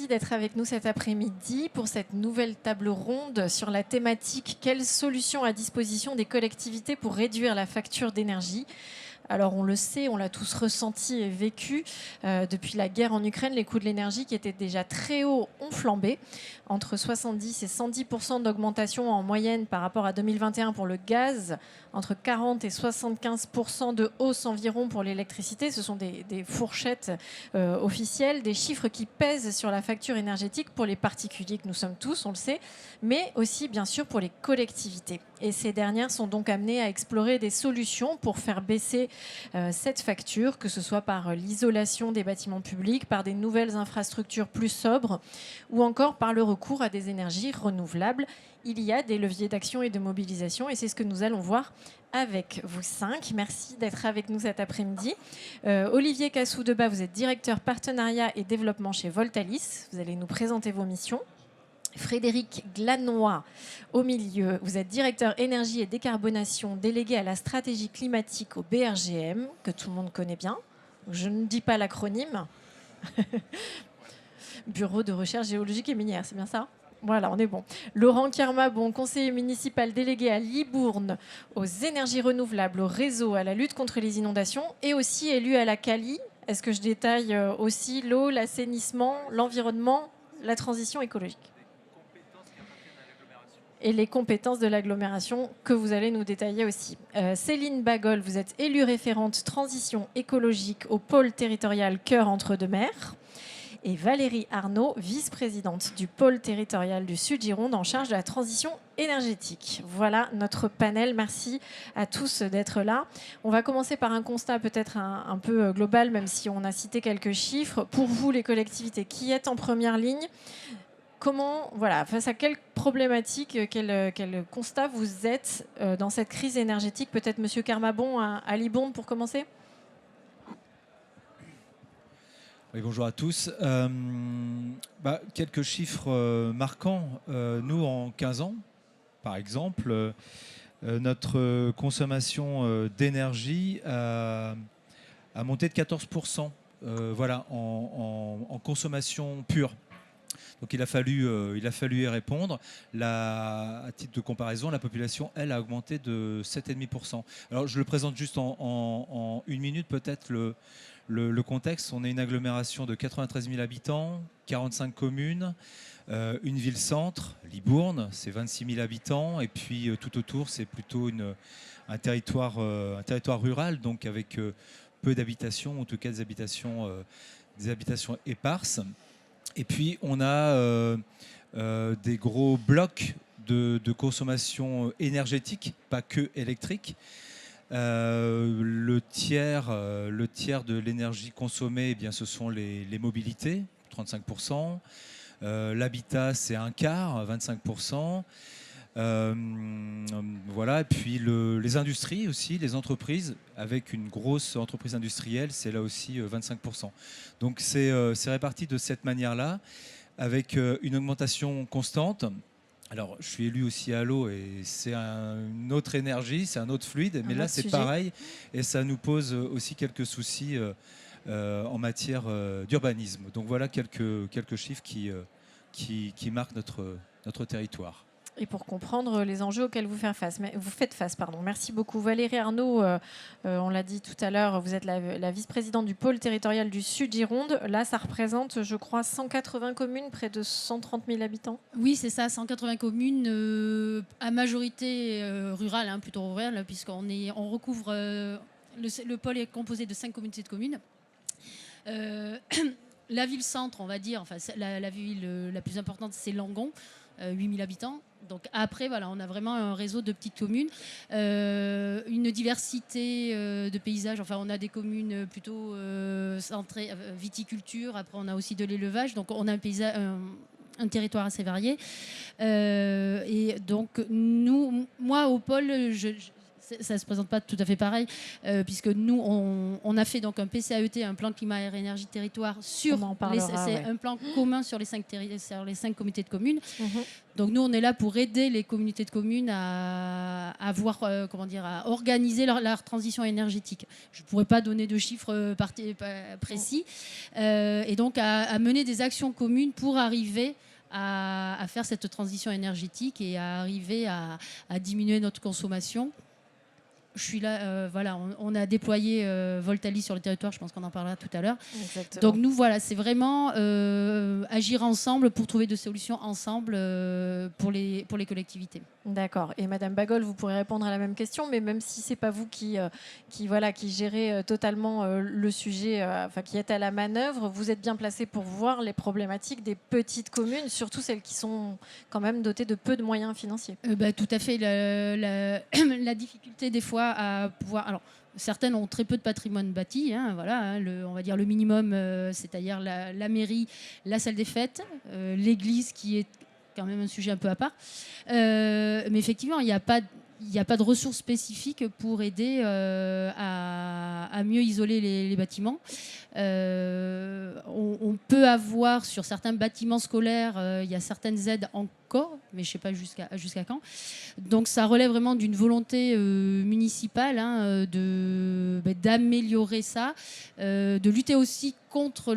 merci d'être avec nous cet après-midi pour cette nouvelle table ronde sur la thématique « Quelles solutions à disposition des collectivités pour réduire la facture d'énergie ?» Alors on le sait, on l'a tous ressenti et vécu. Depuis la guerre en Ukraine, les coûts de l'énergie qui étaient déjà très hauts ont flambé. Entre 70 et 110% d'augmentation en moyenne par rapport à 2021 pour le gaz, entre 40 et 75% de hausse environ pour l'électricité. Ce sont des fourchettes officielles, des chiffres qui pèsent sur la facture énergétique pour les particuliers que nous sommes tous, on le sait, mais aussi bien sûr pour les collectivités. Et ces dernières sont donc amenées à explorer des solutions pour faire baisser cette facture, que ce soit par l'isolation des bâtiments publics, par des nouvelles infrastructures plus sobres ou encore par le recours à des énergies renouvelables. Il y a des leviers d'action et de mobilisation et c'est ce que nous allons voir avec vous cinq. Merci d'être avec nous cet après-midi. Olivier Cassou-Debat, vous êtes directeur partenariat et développement chez Voltalis. Vous allez nous présenter vos missions. Frédéric Glanois, au milieu, vous êtes directeur énergie et décarbonation délégué à la stratégie climatique au BRGM, que tout le monde connaît bien. Je ne dis pas l'acronyme. Bureau de recherche géologique et minière, c'est bien ça ? Voilà, on est bon. Laurent Kermabon, conseiller municipal délégué à Libourne, aux énergies renouvelables, au réseau, à la lutte contre les inondations et aussi élu à la CALI. Est-ce que je détaille aussi l'eau, l'assainissement, l'environnement, la transition écologique ? Et les compétences de l'agglomération que vous allez nous détailler aussi. Céline Bagol, vous êtes élue référente transition écologique au pôle territorial Cœur entre-deux-mers. Et Valérie Arnaud, vice-présidente du pôle territorial du Sud-Gironde en charge de la transition énergétique. Voilà notre panel. Merci à tous d'être là. On va commencer par un constat peut-être un peu global, même si on a cité quelques chiffres. Pour vous, les collectivités qui êtes en première ligne, comment, voilà, face à quelles problématiques, quel constat vous êtes dans cette crise énergétique ? Peut-être Monsieur Kermabon à Libourne pour commencer. Oui, bonjour à tous. Quelques chiffres marquants. Nous, en 15 ans, par exemple, notre consommation d'énergie a monté de 14%, en consommation pure. Donc il a fallu y répondre. À titre de comparaison, la population, elle, a augmenté de 7,5%. Alors je le présente juste en une minute, peut-être le contexte. On est une agglomération de 93 000 habitants, 45 communes, une ville-centre, Libourne, c'est 26 000 habitants. Et puis tout autour, c'est plutôt un territoire rural, donc avec peu d'habitations, en tout cas des habitations éparses. Et puis, on a des gros blocs de consommation énergétique, pas que électrique. Le tiers de l'énergie consommée, eh bien, ce sont les mobilités, 35%. L'habitat, c'est un quart, 25%. Voilà. Et puis les industries aussi, les entreprises, avec une grosse entreprise industrielle, c'est là aussi 25%. Donc c'est réparti de cette manière-là, avec une augmentation constante. Alors je suis élu aussi à l'eau et c'est une autre énergie, c'est un autre fluide, mais là c'est pareil et ça nous pose aussi quelques soucis en matière d'urbanisme. Donc voilà quelques chiffres qui marquent notre territoire. Et pour comprendre les enjeux auxquels vous faites face. Merci beaucoup. Valérie Arnaud, on l'a dit tout à l'heure, vous êtes la vice-présidente du pôle territorial du Sud-Gironde. Là, ça représente, je crois, 180 communes, près de 130 000 habitants. Oui, c'est ça, 180 communes à majorité rurale, plutôt rurale, puisqu'on recouvre... le pôle est composé de 5 communautés de communes. La ville-centre, on va dire, la ville la plus importante, c'est Langon, 8 000 habitants. Donc après, voilà, on a vraiment un réseau de petites communes, une diversité de paysages. Enfin, on a des communes plutôt centrées viticulture. Après, on a aussi de l'élevage. Donc, on a un territoire assez varié. Et donc, moi, au pôle, ça ne se présente pas tout à fait pareil, puisque nous, on a fait donc un PCAET, un plan climat, air, énergie, territoire, c'est un plan commun sur les 5 comités de communes. Donc nous, on est là pour aider les communautés de communes à à organiser leur transition énergétique. Je ne pourrais pas donner de chiffres précis. Et donc à mener des actions communes pour arriver à faire cette transition énergétique et à arriver à diminuer notre consommation. Je suis là, on a déployé Voltalis sur le territoire, je pense qu'on en parlera tout à l'heure. Exactement. Donc nous, c'est vraiment agir ensemble pour trouver des solutions ensemble pour les collectivités. D'accord. Et Madame Bagol, vous pourrez répondre à la même question, mais même si c'est pas vous qui gérez totalement le sujet, qui êtes à la manœuvre, vous êtes bien placé pour voir les problématiques des petites communes, surtout celles qui sont quand même dotées de peu de moyens financiers. Tout à fait. La difficulté des fois à pouvoir... Alors, certaines ont très peu de patrimoine bâti, on va dire le minimum, c'est-à-dire la mairie, la salle des fêtes, l'église qui est quand même un sujet un peu à part. Mais effectivement, il n'y a pas de ressources spécifiques pour aider à mieux isoler les bâtiments. On peut avoir sur certains bâtiments scolaires, il y a certaines aides encore, mais je ne sais pas jusqu'à quand. Donc ça relève vraiment d'une volonté municipale d'améliorer ça, de lutter aussi contre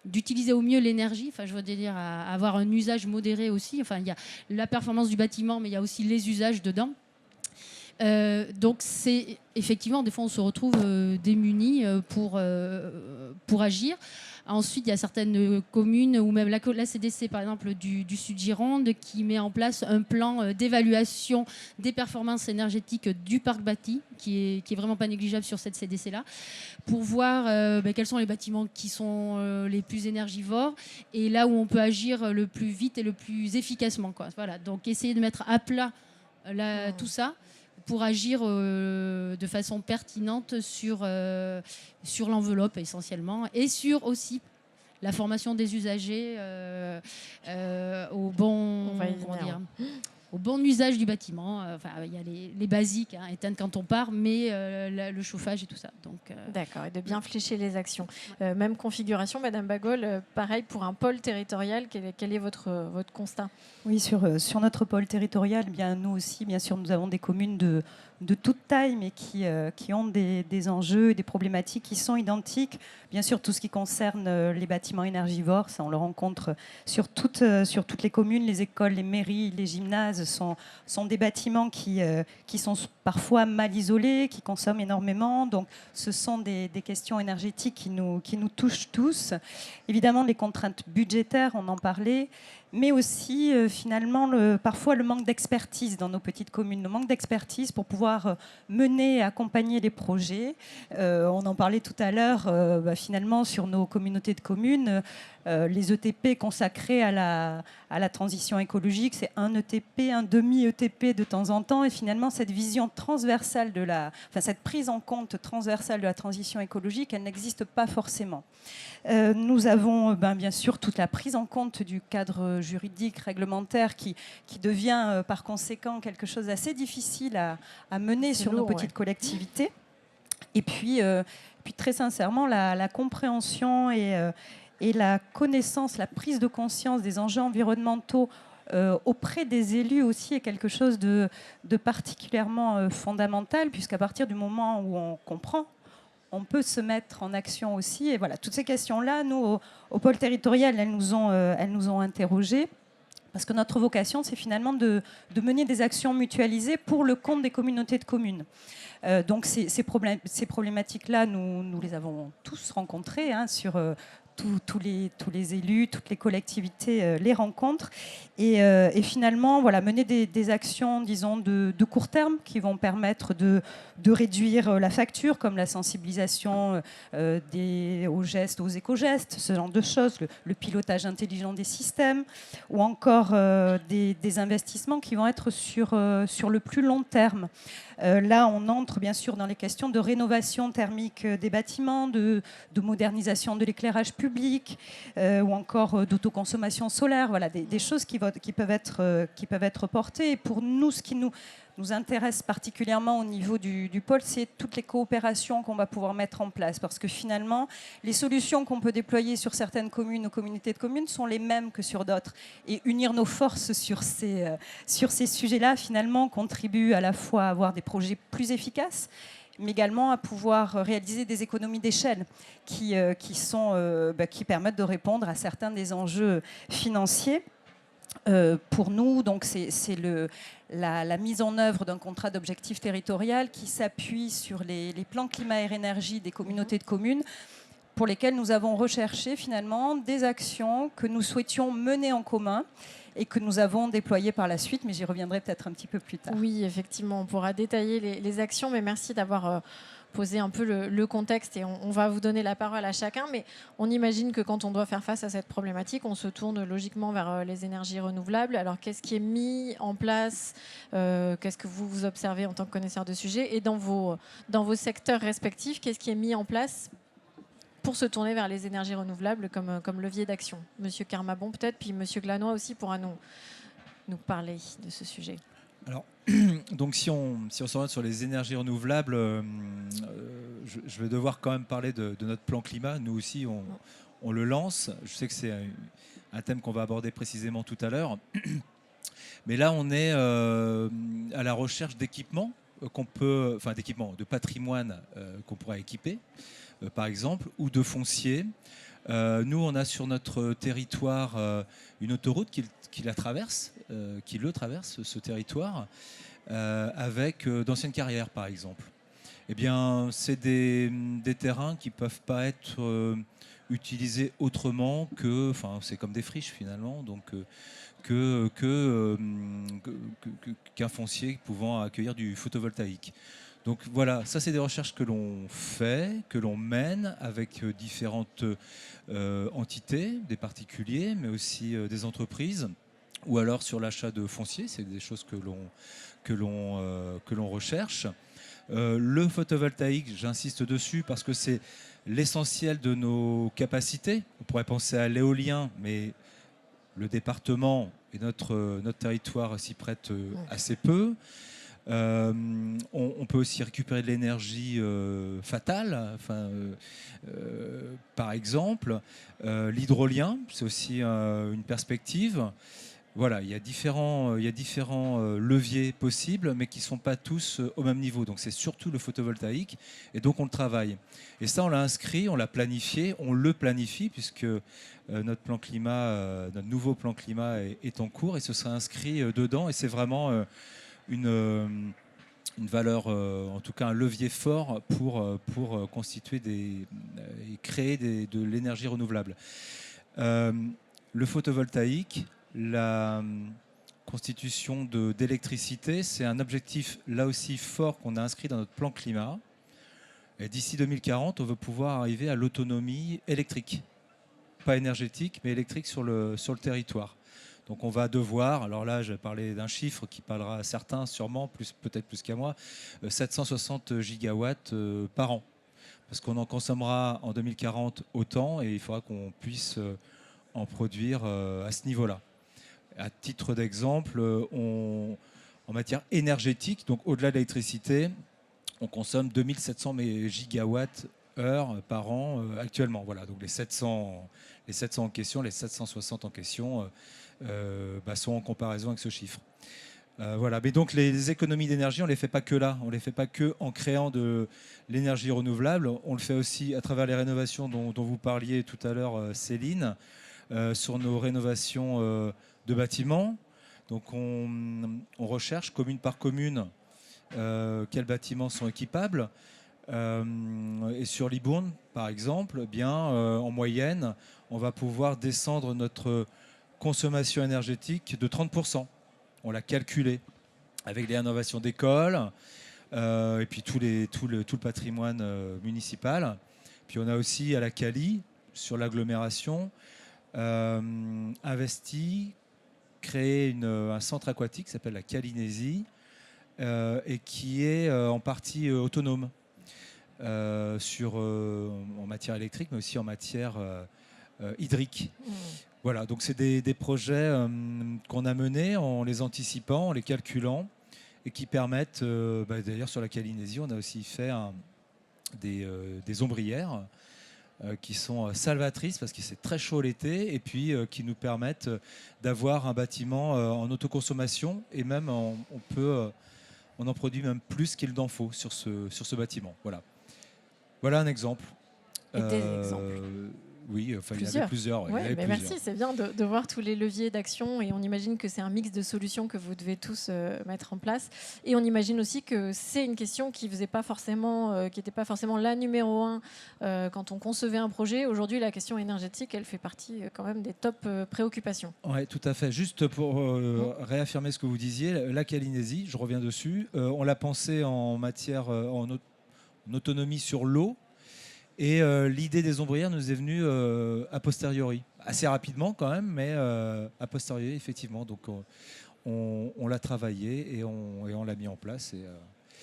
d'utiliser au mieux l'énergie, je veux dire à avoir un usage modéré aussi. Il y a la performance du bâtiment, mais il y a aussi les usages dedans. Donc c'est effectivement, des fois on se retrouve démunis pour agir. Ensuite, il y a certaines communes, ou même la CDC par exemple du Sud Gironde, qui met en place un plan d'évaluation des performances énergétiques du parc bâti, qui est vraiment pas négligeable sur cette CDC-là, pour voir quels sont les bâtiments qui sont les plus énergivores, et là où on peut agir le plus vite et le plus efficacement, quoi. Voilà, donc essayer de mettre à plat tout ça, pour agir de façon pertinente sur l'enveloppe essentiellement, et sur aussi la formation des usagers au bon usage du bâtiment. Il y a les basiques, éteindre quand on part, mais le chauffage et tout ça. D'accord, et de bien flécher les actions. Même configuration, Madame Bagol, pareil pour un pôle territorial, quel est votre constat ? Oui, sur notre pôle territorial, nous aussi, bien sûr, nous avons des communes de toute taille, mais qui ont des enjeux et des problématiques qui sont identiques. Bien sûr, tout ce qui concerne les bâtiments énergivores, ça on le rencontre sur toutes les communes, les écoles, les mairies, les gymnases sont des bâtiments qui sont parfois mal isolés, qui consomment énormément. Donc, ce sont des questions énergétiques qui nous touchent tous. Évidemment, les contraintes budgétaires, on en parlait, mais aussi finalement parfois le manque d'expertise dans nos petites communes, le manque d'expertise pour pouvoir mener et accompagner les projets. On en parlait tout à l'heure, finalement sur nos communautés de communes, les ETP consacrés à la transition écologique, c'est un ETP, un demi-ETP de temps en temps, et finalement cette vision transversale cette prise en compte transversale de la transition écologique, elle n'existe pas forcément. Nous avons bien sûr toute la prise en compte du cadre juridique, réglementaire, qui devient par conséquent quelque chose d'assez difficile à mener sur nos petites collectivités. Et puis très sincèrement, la compréhension et la connaissance, la prise de conscience des enjeux environnementaux auprès des élus aussi est quelque chose de particulièrement fondamental, puisqu'à partir du moment où on comprend, on peut se mettre en action aussi. Et voilà, toutes ces questions-là, nous, au pôle territorial, elles nous ont interrogés, parce que notre vocation, c'est finalement de mener des actions mutualisées pour le compte des communautés de communes. Donc ces problématiques-là, nous les avons tous rencontrées sur tous les élus, toutes les collectivités les rencontrent. Et finalement, mener des actions, disons, de court terme qui vont permettre de réduire la facture, comme la sensibilisation aux gestes, aux éco-gestes, ce genre de choses, le pilotage intelligent des systèmes, ou encore des investissements qui vont être sur le plus long terme. Là, on entre bien sûr dans les questions de rénovation thermique des bâtiments, de modernisation de l'éclairage public, public, ou encore d'autoconsommation solaire, voilà, des choses qui peuvent être portées. Et pour nous, ce qui nous intéresse particulièrement au niveau du pôle, c'est toutes les coopérations qu'on va pouvoir mettre en place. Parce que finalement, les solutions qu'on peut déployer sur certaines communes ou communautés de communes sont les mêmes que sur d'autres. Et unir nos forces sur ces sujets-là, finalement, contribue à la fois à avoir des projets plus efficaces, mais également à pouvoir réaliser des économies d'échelle qui permettent de répondre à certains des enjeux financiers. Pour nous, donc, c'est la mise en œuvre d'un contrat d'objectif territorial qui s'appuie sur les plans climat air énergie des communautés de communes, pour lesquels nous avons recherché finalement des actions que nous souhaitions mener en commun et que nous avons déployées par la suite, mais j'y reviendrai peut-être un petit peu plus tard. Oui, effectivement, on pourra détailler les actions, mais merci d'avoir posé un peu le contexte et on va vous donner la parole à chacun, mais on imagine que quand on doit faire face à cette problématique, on se tourne logiquement vers les énergies renouvelables. Alors, qu'est-ce qui est mis en place qu'est-ce que vous observez en tant que connaisseur de sujet, et dans vos secteurs respectifs, qu'est-ce qui est mis en place pour se tourner vers les énergies renouvelables comme levier d'action? Monsieur Carmabon peut-être, puis Monsieur Glanois aussi pourra nous parler de ce sujet. Alors, donc si on s'oriente sur les énergies renouvelables, je vais devoir quand même parler de notre plan climat. Nous aussi, on le lance. Je sais que c'est un thème qu'on va aborder précisément tout à l'heure. Mais là, on est à la recherche d'équipements de patrimoine qu'on pourra équiper, par exemple, ou de foncier. Nous, on a sur notre territoire une autoroute qui le traverse, ce territoire, avec d'anciennes carrières, par exemple. Eh bien, c'est des terrains qui ne peuvent pas être utilisés autrement que... Enfin, c'est comme des friches, finalement, donc qu'un foncier pouvant accueillir du photovoltaïque. Donc voilà, ça c'est des recherches que l'on fait, que l'on mène avec différentes entités, des particuliers, mais aussi des entreprises, ou alors sur l'achat de foncier, c'est des choses que l'on recherche. Le photovoltaïque, j'insiste dessus parce que c'est l'essentiel de nos capacités. On pourrait penser à l'éolien, mais le département et notre territoire s'y prêtent assez peu. On peut aussi récupérer de l'énergie fatale, par exemple. L'hydrolien, c'est aussi une perspective. Voilà, il y a différents leviers possibles, mais qui ne sont pas tous au même niveau. Donc c'est surtout le photovoltaïque, et donc on le travaille. Et ça, on l'a inscrit, on l'a planifié, on le planifie, puisque notre plan climat, notre nouveau plan climat est en cours, et ce sera inscrit dedans. Et c'est vraiment une valeur, en tout cas un levier fort pour constituer et créer de l'énergie renouvelable. Le photovoltaïque, la constitution d'électricité, c'est un objectif là aussi fort qu'on a inscrit dans notre plan climat. Et d'ici 2040, on veut pouvoir arriver à l'autonomie électrique, pas énergétique, mais électrique sur le territoire. Donc on va devoir, alors là je vais parler d'un chiffre qui parlera à certains sûrement, peut-être plus qu'à moi, 760 gigawatts par an. Parce qu'on en consommera en 2040 autant, et il faudra qu'on puisse en produire à ce niveau-là. À titre d'exemple, en matière énergétique, donc au-delà de l'électricité, on consomme 2700 gigawatts-heure par an actuellement. Voilà, donc les 700 en question, les 760 en question sont en comparaison avec ce chiffre. Voilà. Mais donc les économies d'énergie, on ne les fait pas que là, on ne les fait pas que en créant de l'énergie renouvelable, on le fait aussi à travers les rénovations dont vous parliez tout à l'heure, Céline, sur nos rénovations de bâtiments. Donc on recherche commune par commune quels bâtiments sont équipables. Et sur Libourne, par exemple, en moyenne, on va pouvoir descendre notre consommation énergétique de 30%. On l'a calculé avec les rénovations d'écoles et puis tout le patrimoine municipal. Puis on a aussi à la Cali, sur l'agglomération, investi, créé un centre aquatique qui s'appelle la Calinésie et qui est en partie autonome en matière électrique, mais aussi en matière hydriques. Voilà, donc c'est des projets qu'on a menés en les anticipant, en les calculant, et qui permettent, d'ailleurs sur la Calynésie, on a aussi fait des ombrières qui sont salvatrices parce que c'est très chaud l'été et puis qui nous permettent d'avoir un bâtiment en autoconsommation et même on en produit même plus qu'il n'en faut sur ce bâtiment. Voilà un exemple. Et des exemples. Oui, il y en avait plusieurs. Merci, c'est bien de voir tous les leviers d'action et on imagine que c'est un mix de solutions que vous devez tous mettre en place. Et on imagine aussi que c'est une question qui n'était pas forcément la numéro 1 quand on concevait un projet. Aujourd'hui, la question énergétique, elle fait partie quand même des top préoccupations. Oui, tout à fait. Juste pour réaffirmer ce que vous disiez, la Calynésie, je reviens dessus, on l'a pensé en matière, en autonomie sur l'eau. Et l'idée des ombrières nous est venue a posteriori, assez rapidement quand même, mais a posteriori effectivement. Donc on l'a travaillé et on l'a mis en place.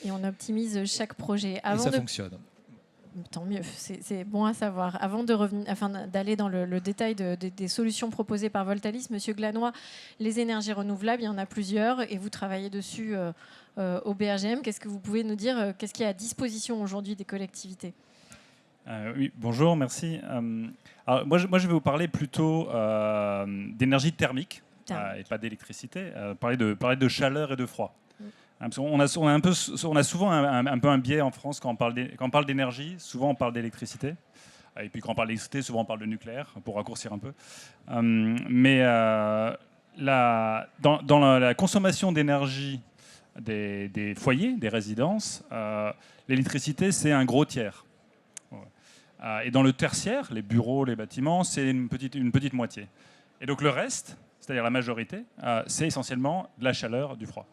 Et on optimise chaque projet. Et ça fonctionne. Tant mieux, c'est bon à savoir. Avant d'aller dans le détail des solutions proposées par Voltalis, Monsieur Glanois, les énergies renouvelables, il y en a plusieurs et vous travaillez dessus au BRGM. Qu'est-ce que vous pouvez nous dire? Qu'est-ce qui est à disposition aujourd'hui des collectivités? Oui, bonjour, merci. Alors, moi, je vais vous parler plutôt d'énergie thermique et pas d'électricité. Parler de chaleur et de froid. Parce qu'on a souvent un peu un biais en France quand on parle d'énergie. Souvent, on parle d'électricité. Et puis, quand on parle d'électricité, souvent, on parle de nucléaire, pour raccourcir un peu. Mais dans la consommation d'énergie des foyers, des résidences, l'électricité, c'est un gros tiers. Et dans le tertiaire, les bureaux, les bâtiments, c'est une petite moitié. Et donc le reste, c'est-à-dire la majorité, c'est essentiellement de la chaleur, du froid.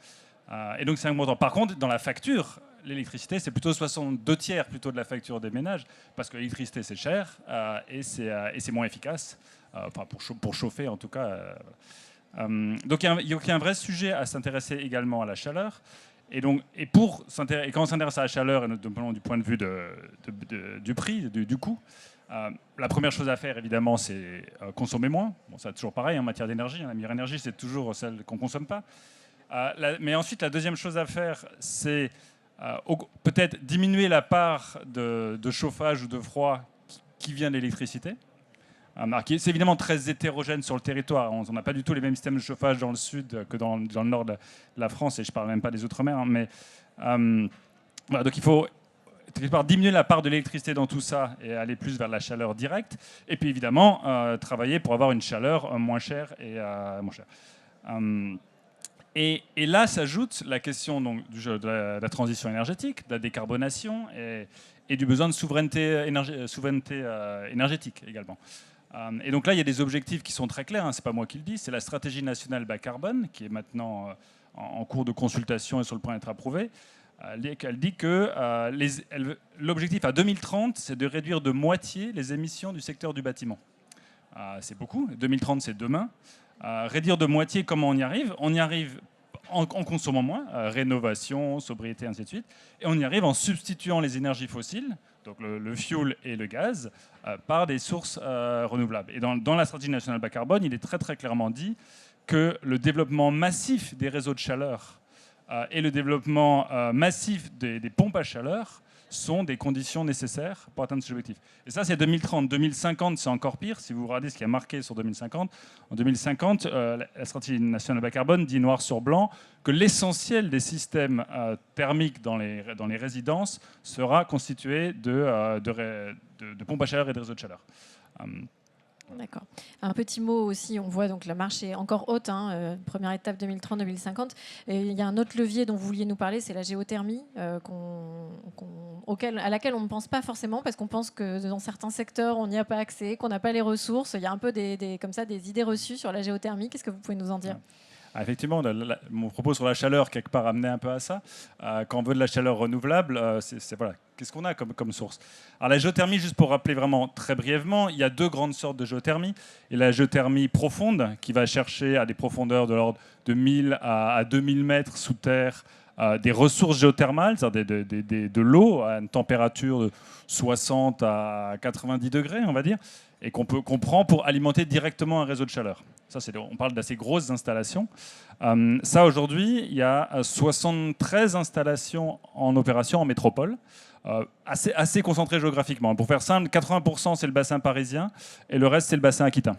Et donc c'est un montant. Par contre, dans la facture, l'électricité, c'est plutôt 62 tiers plutôt de la facture des ménages, parce que l'électricité, c'est cher et c'est moins efficace, pour chauffer en tout cas. Donc il y a un vrai sujet à s'intéresser également à la chaleur. Et quand on s'intéresse à la chaleur, et notamment du point de vue du prix, du coût, la première chose à faire, évidemment, c'est consommer moins. Bon, c'est toujours pareil en matière d'énergie. La meilleure énergie, c'est toujours celle qu'on ne consomme pas. Mais ensuite, la deuxième chose à faire, c'est peut-être diminuer la part de chauffage ou de froid qui vient de l'électricité. C'est évidemment très hétérogène sur le territoire. On n'a pas du tout les mêmes systèmes de chauffage dans le sud que dans le nord de la France, et je ne parle même pas des Outre-mer. Mais, donc il faut diminuer la part de l'électricité dans tout ça et aller plus vers la chaleur directe. Et puis évidemment, travailler pour avoir une chaleur moins chère et moins chère. Et là s'ajoute la question donc, de la transition énergétique, de la décarbonation et du besoin de souveraineté énergétique également. Et donc là, il y a des objectifs qui sont très clairs, ce n'est pas moi qui le dis, c'est la stratégie nationale bas carbone, qui est maintenant en cours de consultation et sur le point d'être approuvée. Elle dit que l'objectif à 2030, c'est de réduire de moitié les émissions du secteur du bâtiment. C'est beaucoup, 2030 c'est demain. Réduire de moitié, comment on y arrive? On y arrive en consommant moins, rénovation, sobriété, ainsi de suite. Et on y arrive en substituant les énergies fossiles, donc le fioul et le gaz, par des sources renouvelables. Et dans la stratégie nationale bas carbone, il est très très clairement dit que le développement massif des réseaux de chaleur et le développement massif des pompes à chaleur sont des conditions nécessaires pour atteindre cet objectif. Et ça, c'est 2030. 2050, c'est encore pire. Si vous regardez ce qui a marqué sur 2050, en 2050, la stratégie nationale bas carbone dit noir sur blanc que l'essentiel des systèmes thermiques dans les résidences sera constitué de pompes à chaleur et de réseaux de chaleur. D'accord. Un petit mot aussi, on voit donc la marche est encore haute, première étape 2030-2050. Et il y a un autre levier dont vous vouliez nous parler, c'est la géothermie, à laquelle on ne pense pas forcément, parce qu'on pense que dans certains secteurs, on n'y a pas accès, qu'on n'a pas les ressources. Il y a un peu des idées reçues sur la géothermie. Qu'est-ce que vous pouvez nous en dire ? Effectivement, mon propos sur la chaleur, quelque part, amenait un peu à ça. Quand on veut de la chaleur renouvelable, voilà, qu'est-ce qu'on a comme source? Alors la géothermie, juste pour rappeler vraiment très brièvement, il y a deux grandes sortes de géothermie. Il y a la géothermie profonde, qui va chercher à des profondeurs de l'ordre de 1000 à 2000 mètres sous terre des ressources géothermales, c'est-à-dire de l'eau à une température de 60 à 90 degrés, on va dire. et qu'on prend pour alimenter directement un réseau de chaleur. Ça, on parle d'assez grosses installations. Ça, aujourd'hui, il y a 73 installations en opération en métropole, assez concentrées géographiquement. Pour faire simple, 80% c'est le bassin parisien et le reste c'est le bassin aquitain.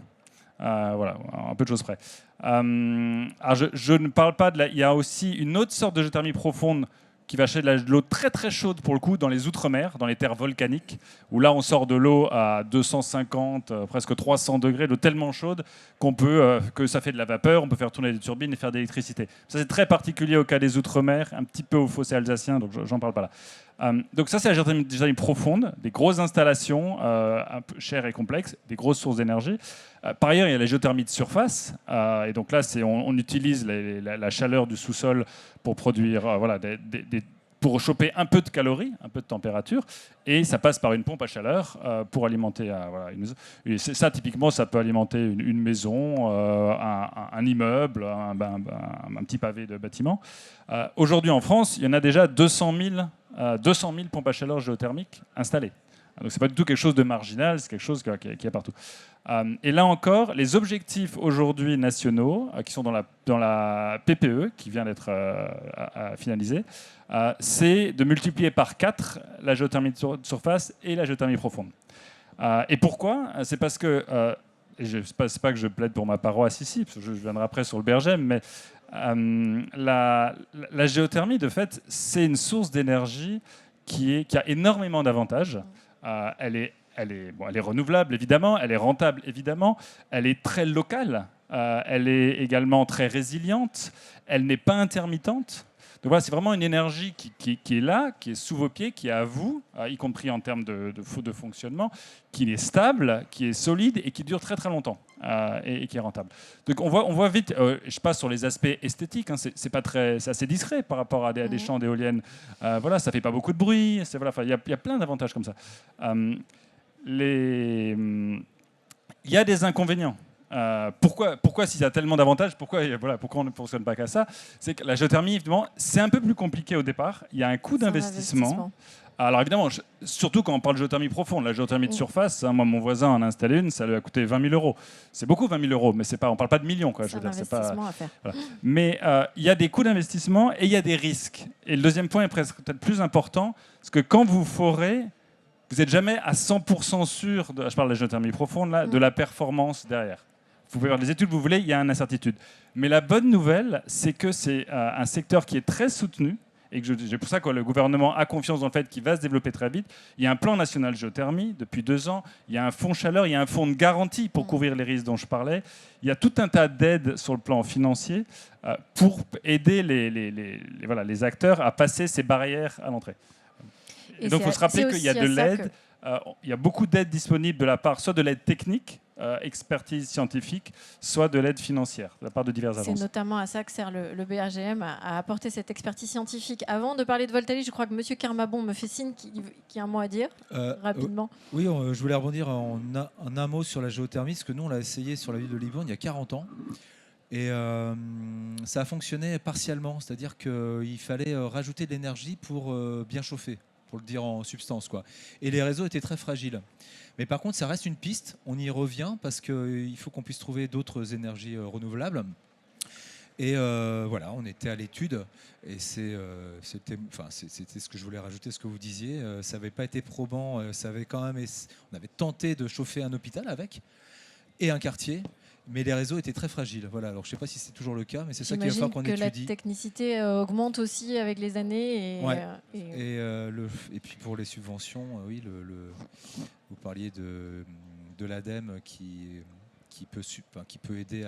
Voilà, un peu de choses près. Alors je ne parle pas de il y a aussi une autre sorte de géothermie profonde qui va chercher de l'eau très très chaude pour le coup dans les outre-mer, dans les terres volcaniques, où là on sort de l'eau à 250, presque 300 degrés, l'eau tellement chaude que ça fait de la vapeur, on peut faire tourner des turbines et faire de l'électricité. Ça c'est très particulier au cas des outre-mer, un petit peu au fossé alsacien, donc j'en parle pas là. Donc ça c'est la géothermie profonde, des grosses installations un peu chères et complexes, des grosses sources d'énergie. Par ailleurs, il y a la géothermie de surface, et donc là on utilise la chaleur du sous-sol pour produire, pour choper un peu de calories, un peu de température, et ça passe par une pompe à chaleur pour alimenter. Ça, typiquement, ça peut alimenter une maison, un immeuble, un petit pavé de bâtiment. Aujourd'hui, en France, il y en a déjà 200 000 pompes à chaleur géothermiques installées. Donc, ce n'est pas du tout quelque chose de marginal, c'est quelque chose qui est partout. Et là encore, les objectifs aujourd'hui nationaux, qui sont dans la PPE, qui vient d'être finalisée, c'est de multiplier par 4 la géothermie de surface et la géothermie profonde. Et pourquoi ? C'est parce que, c'est pas que je plaide pour ma paroisse ici, parce que je viendrai après sur le Bergem, mais la géothermie, de fait, c'est une source d'énergie qui a énormément d'avantages. Elle est renouvelable, évidemment, elle est rentable, évidemment, elle est très locale, elle est également très résiliente, elle n'est pas intermittente. Donc voilà, c'est vraiment une énergie qui est là, qui est sous vos pieds, qui est à vous, y compris en termes de fonctionnement, qui est stable, qui est solide et qui dure très très longtemps et qui est rentable. Donc on voit vite, je passe sur les aspects esthétiques, hein, c'est assez discret par rapport à des champs d'éoliennes. Voilà, ça fait pas beaucoup de bruit, il y a plein d'avantages comme ça. Il y a des inconvénients. Pourquoi s'il y a tellement d'avantages, pourquoi on ne fonctionne pas qu'à ça? C'est que la géothermie, évidemment, c'est un peu plus compliqué au départ. Il y a un coût d'investissement. Alors évidemment, surtout quand on parle de géothermie profonde, la géothermie de surface, moi mon voisin en a installé une, ça lui a coûté 20 000 €. C'est beaucoup 20 000 €, mais on ne parle pas de millions. C'est un investissement à faire. Voilà. Mais il y a des coûts d'investissement et il y a des risques. Et le deuxième point est peut-être plus important, parce que quand vous forez, vous n'êtes jamais à 100% sûr, je parle de la géothermie profonde, là, de la performance derrière. Vous pouvez faire les études que vous voulez, il y a une incertitude. Mais la bonne nouvelle, c'est que c'est un secteur qui est très soutenu, et que c'est pour ça que le gouvernement a confiance dans le fait qu'il va se développer très vite. Il y a un plan national géothermie depuis 2 ans, il y a un fonds chaleur, il y a un fonds de garantie pour couvrir les risques dont je parlais. Il y a tout un tas d'aides sur le plan financier pour aider les acteurs à passer ces barrières à l'entrée. Et donc il faut se rappeler qu'il y a de l'aide. Il y a beaucoup d'aides disponibles de la part, soit de l'aide technique, expertise scientifique, soit de l'aide financière de la part de diverses agences. C'est notamment à ça que sert le BRGM, à apporter cette expertise scientifique. Avant de parler de Voltalis, je crois que M. Kermabon me fait signe qu'il a un mot à dire, rapidement. Oui, je voulais rebondir en un mot sur la géothermie, parce que nous, on l'a essayé sur la ville de Libourne il y a 40 ans. Et ça a fonctionné partiellement, c'est-à-dire qu'il fallait rajouter de l'énergie pour bien chauffer, pour le dire en substance, quoi. Et les réseaux étaient très fragiles. Mais par contre, ça reste une piste, on y revient, parce qu'il faut qu'on puisse trouver d'autres énergies renouvelables. Et voilà, on était à l'étude, et c'était ce que je voulais rajouter, ce que vous disiez. Ça n'avait pas été probant, on avait tenté de chauffer un hôpital avec, et un quartier. Mais les réseaux étaient très fragiles. Voilà. Alors, je ne sais pas si c'est toujours le cas, mais c'est ça qu'il va falloir qu'on étudie. J'imagine que la technicité augmente aussi avec les années. Et puis pour les subventions, oui, vous parliez de l'ADEME qui peut aider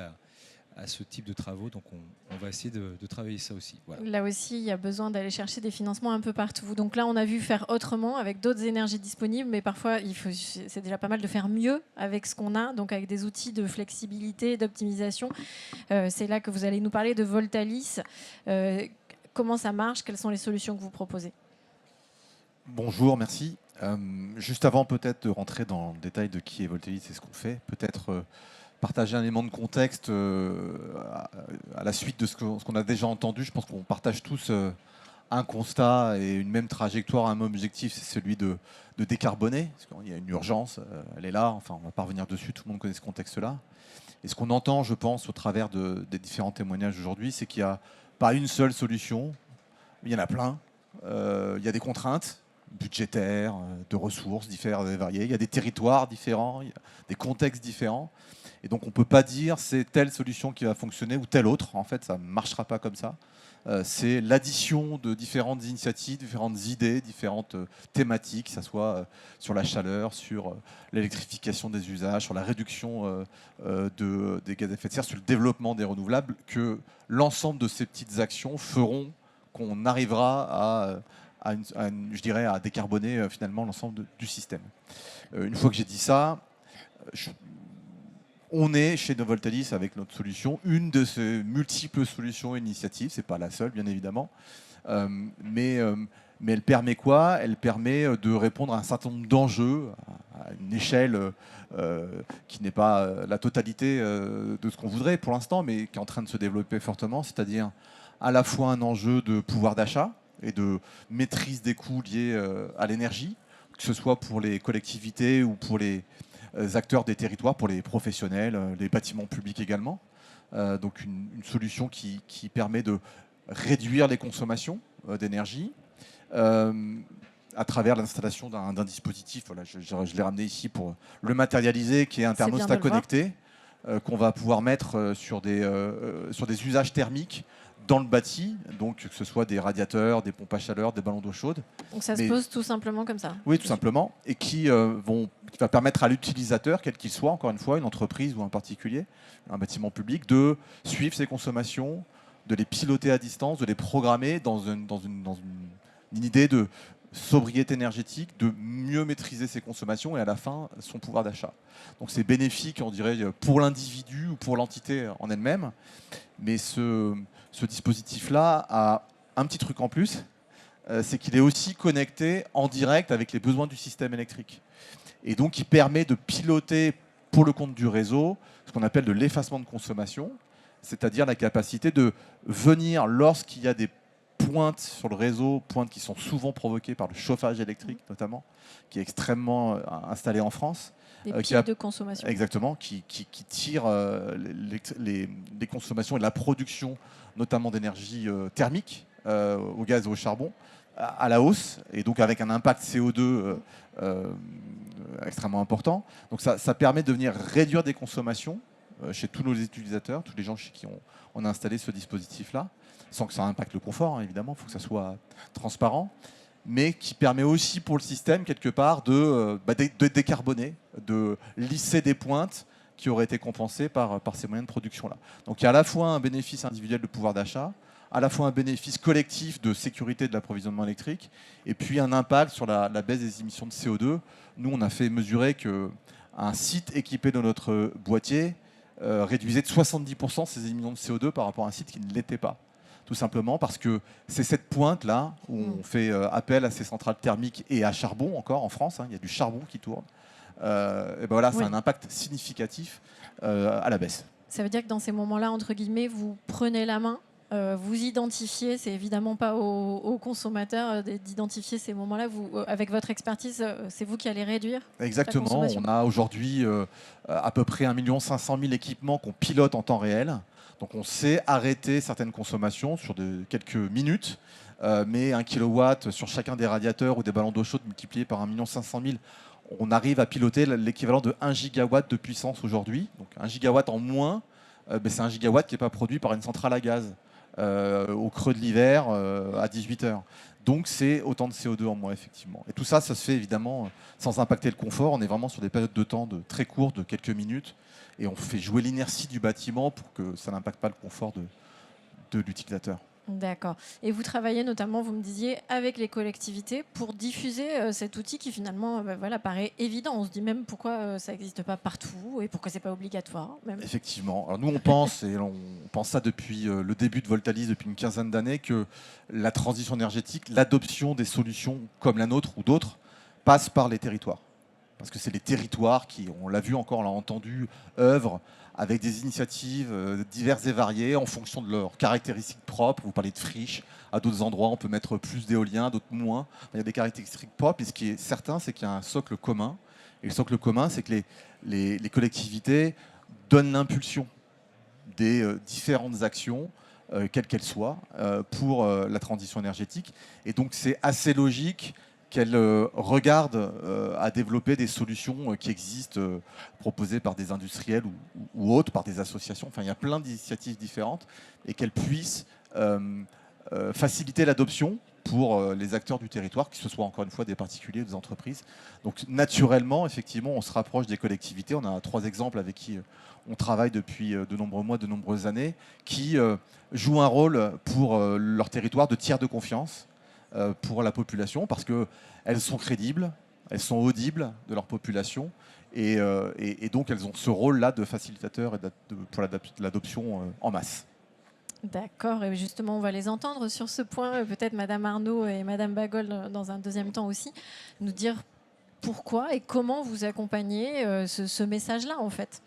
à ce type de travaux. Donc on va essayer de travailler ça aussi. Voilà. Là aussi, il y a besoin d'aller chercher des financements un peu partout. Donc là, on a vu faire autrement avec d'autres énergies disponibles, mais parfois, c'est déjà pas mal de faire mieux avec ce qu'on a, donc avec des outils de flexibilité, d'optimisation. C'est là que vous allez nous parler de Voltalis. Comment ça marche? Quelles sont les solutions que vous proposez? Bonjour, merci. Juste avant peut-être de rentrer dans le détail de qui est Voltalis et ce qu'on fait, peut-être partager un élément de contexte à la suite de ce qu'on a déjà entendu. Je pense qu'on partage tous un constat et une même trajectoire, un même objectif, c'est celui de décarboner. Parce qu'il y a une urgence, elle est là, enfin on ne va pas revenir dessus, tout le monde connaît ce contexte-là. Et ce qu'on entend, je pense, au travers des différents témoignages aujourd'hui, c'est qu'il n'y a pas une seule solution, il y en a plein. Il y a des contraintes budgétaires, de ressources différentes et variées, il y a des territoires différents, il y a des contextes différents. Et donc on ne peut pas dire c'est telle solution qui va fonctionner ou telle autre. En fait, ça ne marchera pas comme ça. C'est l'addition de différentes initiatives, différentes idées, différentes thématiques, que ce soit sur la chaleur, sur l'électrification des usages, sur la réduction des gaz à effet de serre, sur le développement des renouvelables, que l'ensemble de ces petites actions feront qu'on arrivera je dirais, à décarboner finalement l'ensemble du système. Une fois que j'ai dit ça, on est chez Novoltalis avec notre solution, une de ces multiples solutions et initiatives, c'est pas la seule bien évidemment, mais elle permet quoi? Elle permet de répondre à un certain nombre d'enjeux à une échelle qui n'est pas la totalité de ce qu'on voudrait pour l'instant, mais qui est en train de se développer fortement, c'est-à-dire à la fois un enjeu de pouvoir d'achat et de maîtrise des coûts liés à l'énergie, que ce soit pour les collectivités ou pour les acteurs des territoires, pour les professionnels, les bâtiments publics également. Donc une solution qui permet de réduire les consommations d'énergie à travers l'installation d'un dispositif. Voilà, je l'ai ramené ici pour le matérialiser, qui est un thermostat connecté qu'on va pouvoir mettre sur des usages thermiques dans le bâti, donc que ce soit des radiateurs, des pompes à chaleur, des ballons d'eau chaude. Donc ça se pose tout simplement comme ça. Oui, tout simplement, et qui va permettre à l'utilisateur, quel qu'il soit, encore une fois, une entreprise ou un particulier, un bâtiment public, de suivre ses consommations, de les piloter à distance, de les programmer dans une idée de sobriété énergétique, de mieux maîtriser ses consommations et à la fin son pouvoir d'achat. Donc c'est bénéfique, on dirait, pour l'individu ou pour l'entité en elle-même. Mais ce dispositif-là a un petit truc en plus, c'est qu'il est aussi connecté en direct avec les besoins du système électrique. Et donc il permet de piloter pour le compte du réseau ce qu'on appelle de l'effacement de consommation, c'est-à-dire la capacité de venir lorsqu'il y a des pointes sur le réseau, pointes qui sont souvent provoquées par le chauffage électrique notamment, qui est extrêmement installé en France. Des pics de consommation. Exactement, qui tire les consommations et la production, notamment d'énergie thermique, au gaz et au charbon, à la hausse, et donc avec un impact CO2 extrêmement important. Donc ça permet de venir réduire des consommations chez tous nos utilisateurs, tous les gens chez qui on a installé ce dispositif-là, sans que ça impacte le confort, hein, évidemment, il faut que ça soit transparent, mais qui permet aussi pour le système, quelque part, de décarboner, de lisser des pointes qui auraient été compensées par ces moyens de production-là. Donc il y a à la fois un bénéfice individuel de pouvoir d'achat, à la fois un bénéfice collectif de sécurité de l'approvisionnement électrique, et puis un impact sur la baisse des émissions de CO2. Nous, on a fait mesurer qu'un site équipé de notre boîtier réduisait de 70% ses émissions de CO2 par rapport à un site qui ne l'était pas. Tout simplement parce que c'est cette pointe-là où on fait appel à ces centrales thermiques et à charbon encore en France, hein, il y a du charbon qui tourne. Et ben voilà, c'est un impact significatif à la baisse. Ça veut dire que dans ces moments-là, entre guillemets, vous prenez la main, vous identifiez, c'est évidemment pas aux consommateurs d'identifier ces moments-là, avec votre expertise, c'est vous qui allez réduire. Exactement, on a aujourd'hui à peu près 1 500 000 équipements qu'on pilote en temps réel. Donc on sait arrêter certaines consommations sur quelques minutes, mais 1 kW sur chacun des radiateurs ou des ballons d'eau chaude multiplié par 1 500 000, on arrive à piloter l'équivalent de 1 gigawatt de puissance aujourd'hui. Donc 1 gigawatt en moins, c'est 1 gigawatt qui n'est pas produit par une centrale à gaz au creux de l'hiver à 18h. Donc c'est autant de CO2 en moins, effectivement. Et tout ça, ça se fait évidemment sans impacter le confort. On est vraiment sur des périodes de temps très courtes, de quelques minutes. Et on fait jouer l'inertie du bâtiment pour que ça n'impacte pas le confort de l'utilisateur. D'accord. Et vous travaillez notamment, vous me disiez, avec les collectivités pour diffuser cet outil qui finalement paraît évident. On se dit même pourquoi ça n'existe pas partout et pourquoi c'est pas obligatoire. Même. Effectivement. Alors nous, on pense, et on pense ça depuis le début de Voltalis, depuis une quinzaine d'années, que la transition énergétique, l'adoption des solutions comme la nôtre ou d'autres, passe par les territoires. parce que c'est les territoires qui, on l'a vu encore, on l'a entendu, œuvrent avec des initiatives diverses et variées en fonction de leurs caractéristiques propres. Vous parlez de friches, à d'autres endroits on peut mettre plus d'éoliens, d'autres moins. Il y a des caractéristiques propres, et ce qui est certain, c'est qu'il y a un socle commun. Et le socle commun, c'est que les collectivités donnent l'impulsion des différentes actions, quelles qu'elles soient, pour la transition énergétique. Et donc c'est assez logique qu'elles regardent à développer des solutions qui existent, proposées par des industriels ou autres, par des associations. Enfin, il y a plein d'initiatives différentes, et qu'elles puissent faciliter l'adoption pour les acteurs du territoire, que ce soit encore une fois des particuliers ou des entreprises. Donc naturellement, effectivement, on se rapproche des collectivités. On a 3 exemples avec qui on travaille depuis de nombreux mois, de nombreuses années, qui jouent un rôle pour leur territoire de tiers de confiance pour la population, parce qu'elles sont crédibles, elles sont audibles de leur population, et donc elles ont ce rôle-là de facilitateur pour l'adoption en masse. D'accord, et justement, on va les entendre sur ce point. Peut-être Madame Arnaud et Madame Bagol, dans un deuxième temps aussi, nous dire pourquoi et comment vous accompagnez ce message-là, en fait.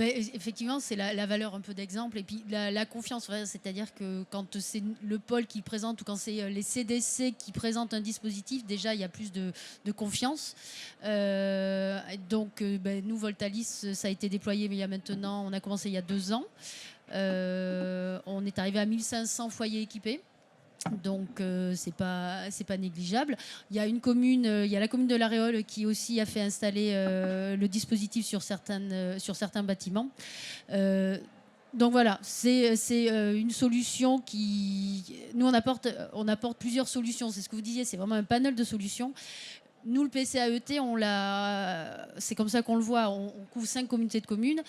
Effectivement, c'est la valeur un peu d'exemple, et puis la confiance, c'est-à-dire que quand c'est le pôle qui présente ou quand c'est les CDC qui présentent un dispositif, déjà il y a plus de confiance. Nous, Voltalis, ça a été déployé, mais il y a maintenant, on a commencé il y a 2 ans. On est arrivé à 1500 foyers équipés. Donc c'est pas négligeable. Il y a une commune, il y a la commune de La Réole qui aussi a fait installer le dispositif sur certains bâtiments. Donc voilà, c'est une solution qui, nous on apporte plusieurs solutions. C'est ce que vous disiez, c'est vraiment un panel de solutions. Nous, le PCAET, c'est comme ça qu'on le voit. On couvre 5 communautés de communes.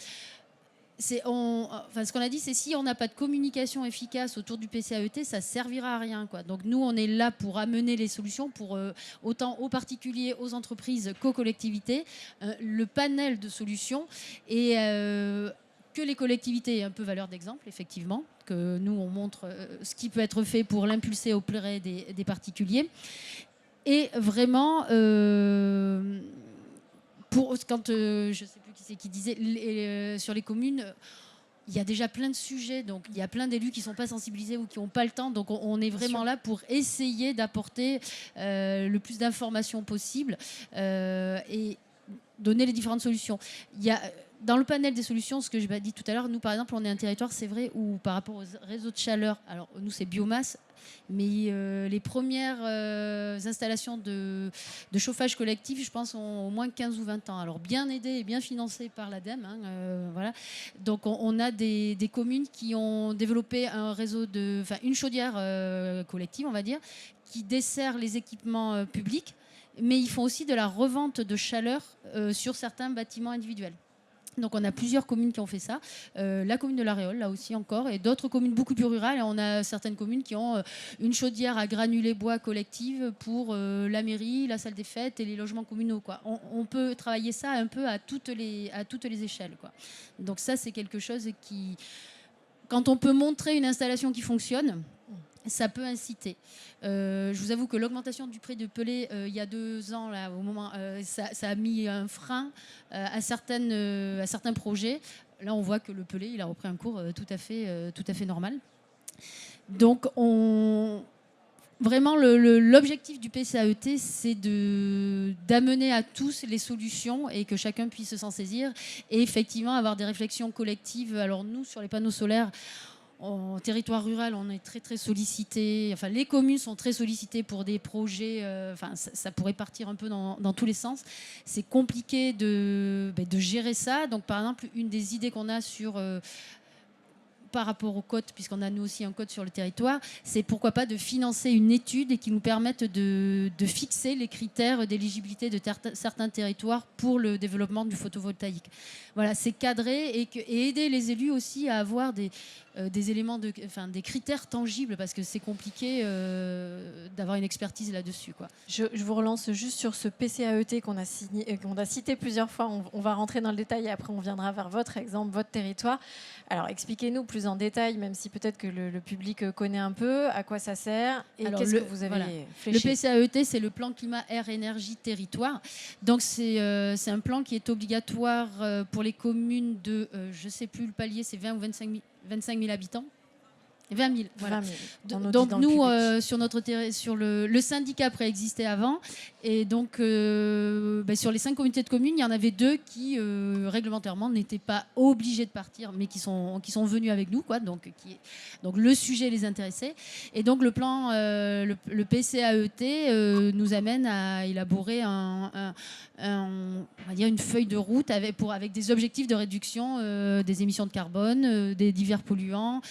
Ce qu'on a dit, c'est si on n'a pas de communication efficace autour du PCAET, ça ne servira à rien, quoi. Donc nous, on est là pour amener les solutions, pour autant aux particuliers, aux entreprises qu'aux collectivités, le panel de solutions, et que les collectivités aient un peu valeur d'exemple, effectivement, que nous, on montre ce qui peut être fait pour l'impulser auprès des particuliers. Et vraiment, je ne sais plus qui c'est qui disait, sur les communes, il y a déjà plein de sujets, donc il y a plein d'élus qui ne sont pas sensibilisés ou qui n'ont pas le temps, donc on est vraiment là pour essayer d'apporter le plus d'informations possible et donner les différentes solutions. Il y a, dans le panel des solutions, ce que j'ai dit tout à l'heure, nous par exemple, on est un territoire, c'est vrai, où par rapport aux réseaux de chaleur, alors nous c'est biomasse, mais les premières installations de chauffage collectif, je pense, ont au moins 15 ou 20 ans. Alors bien aidées et bien financées par l'ADEME. Voilà. Donc on a des communes qui ont développé un réseau une chaudière collective, on va dire, qui dessert les équipements publics, mais ils font aussi de la revente de chaleur sur certains bâtiments individuels. Donc on a plusieurs communes qui ont fait ça. La commune de La Réole, là aussi encore, et d'autres communes beaucoup plus rurales. Et on a certaines communes qui ont une chaudière à granulés bois collective pour la mairie, la salle des fêtes et les logements communaux, quoi. On peut travailler ça un peu à toutes les échelles, quoi. Donc ça, c'est quelque chose qui... Quand on peut montrer une installation qui fonctionne, ça peut inciter. Je vous avoue que l'augmentation du prix de Pelé il y a 2 ans, là, au moment, ça a mis un frein à certains projets. Là, on voit que le Pelé, il a repris un cours tout à fait normal. Donc, vraiment, l'objectif du PCAET, c'est d'amener à tous les solutions et que chacun puisse s'en saisir. Et effectivement, avoir des réflexions collectives. Alors nous, sur les panneaux solaires, en territoire rural, on est très très sollicité. Enfin, les communes sont très sollicitées pour des projets. Ça pourrait partir un peu dans tous les sens. C'est compliqué de gérer ça. Donc, par exemple, une des idées qu'on a par rapport aux cotes, puisqu'on a nous aussi un code sur le territoire, c'est pourquoi pas de financer une étude qui nous permette de fixer les critères d'éligibilité de certains territoires pour le développement du photovoltaïque. Voilà, c'est cadré et aider les élus aussi à avoir des éléments, des critères tangibles, parce que c'est compliqué d'avoir une expertise là-dessus, quoi. Je vous relance juste sur ce PCAET qu'on a cité plusieurs fois. On va rentrer dans le détail et après on viendra vers votre exemple, votre territoire. Alors expliquez-nous plus en détail, même si peut-être que le public connaît un peu, à quoi ça sert et qu'est-ce que vous avez fléché. Le PCAET, c'est le plan climat, air, énergie, territoire. Donc c'est un plan qui est obligatoire pour les communes de, je ne sais plus le palier, c'est 20 ou 25 000 habitants. 20 000, voilà. 20 000. Donc nous, sur notre sur le syndicat préexistait avant, et donc sur les 5 communautés de communes, il y en avait 2 qui réglementairement n'étaient pas obligés de partir, mais qui sont venus avec nous, quoi. Donc le sujet les intéressait, et donc le plan, le PCAET nous amène à élaborer on va dire une feuille de route avec des objectifs de réduction des émissions de carbone, des divers polluants.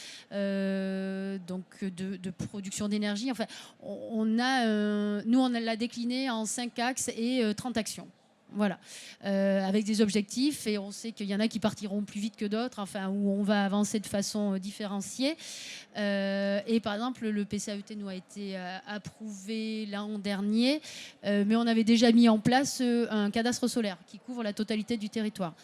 Donc de production d'énergie. Enfin, nous, on l'a décliné en 5 axes et 30 actions. Voilà, avec des objectifs, et on sait qu'il y en a qui partiront plus vite que d'autres, enfin, où on va avancer de façon différenciée. Et par exemple, le PCAET nous a été approuvé l'an dernier, mais on avait déjà mis en place un cadastre solaire qui couvre la totalité du territoire.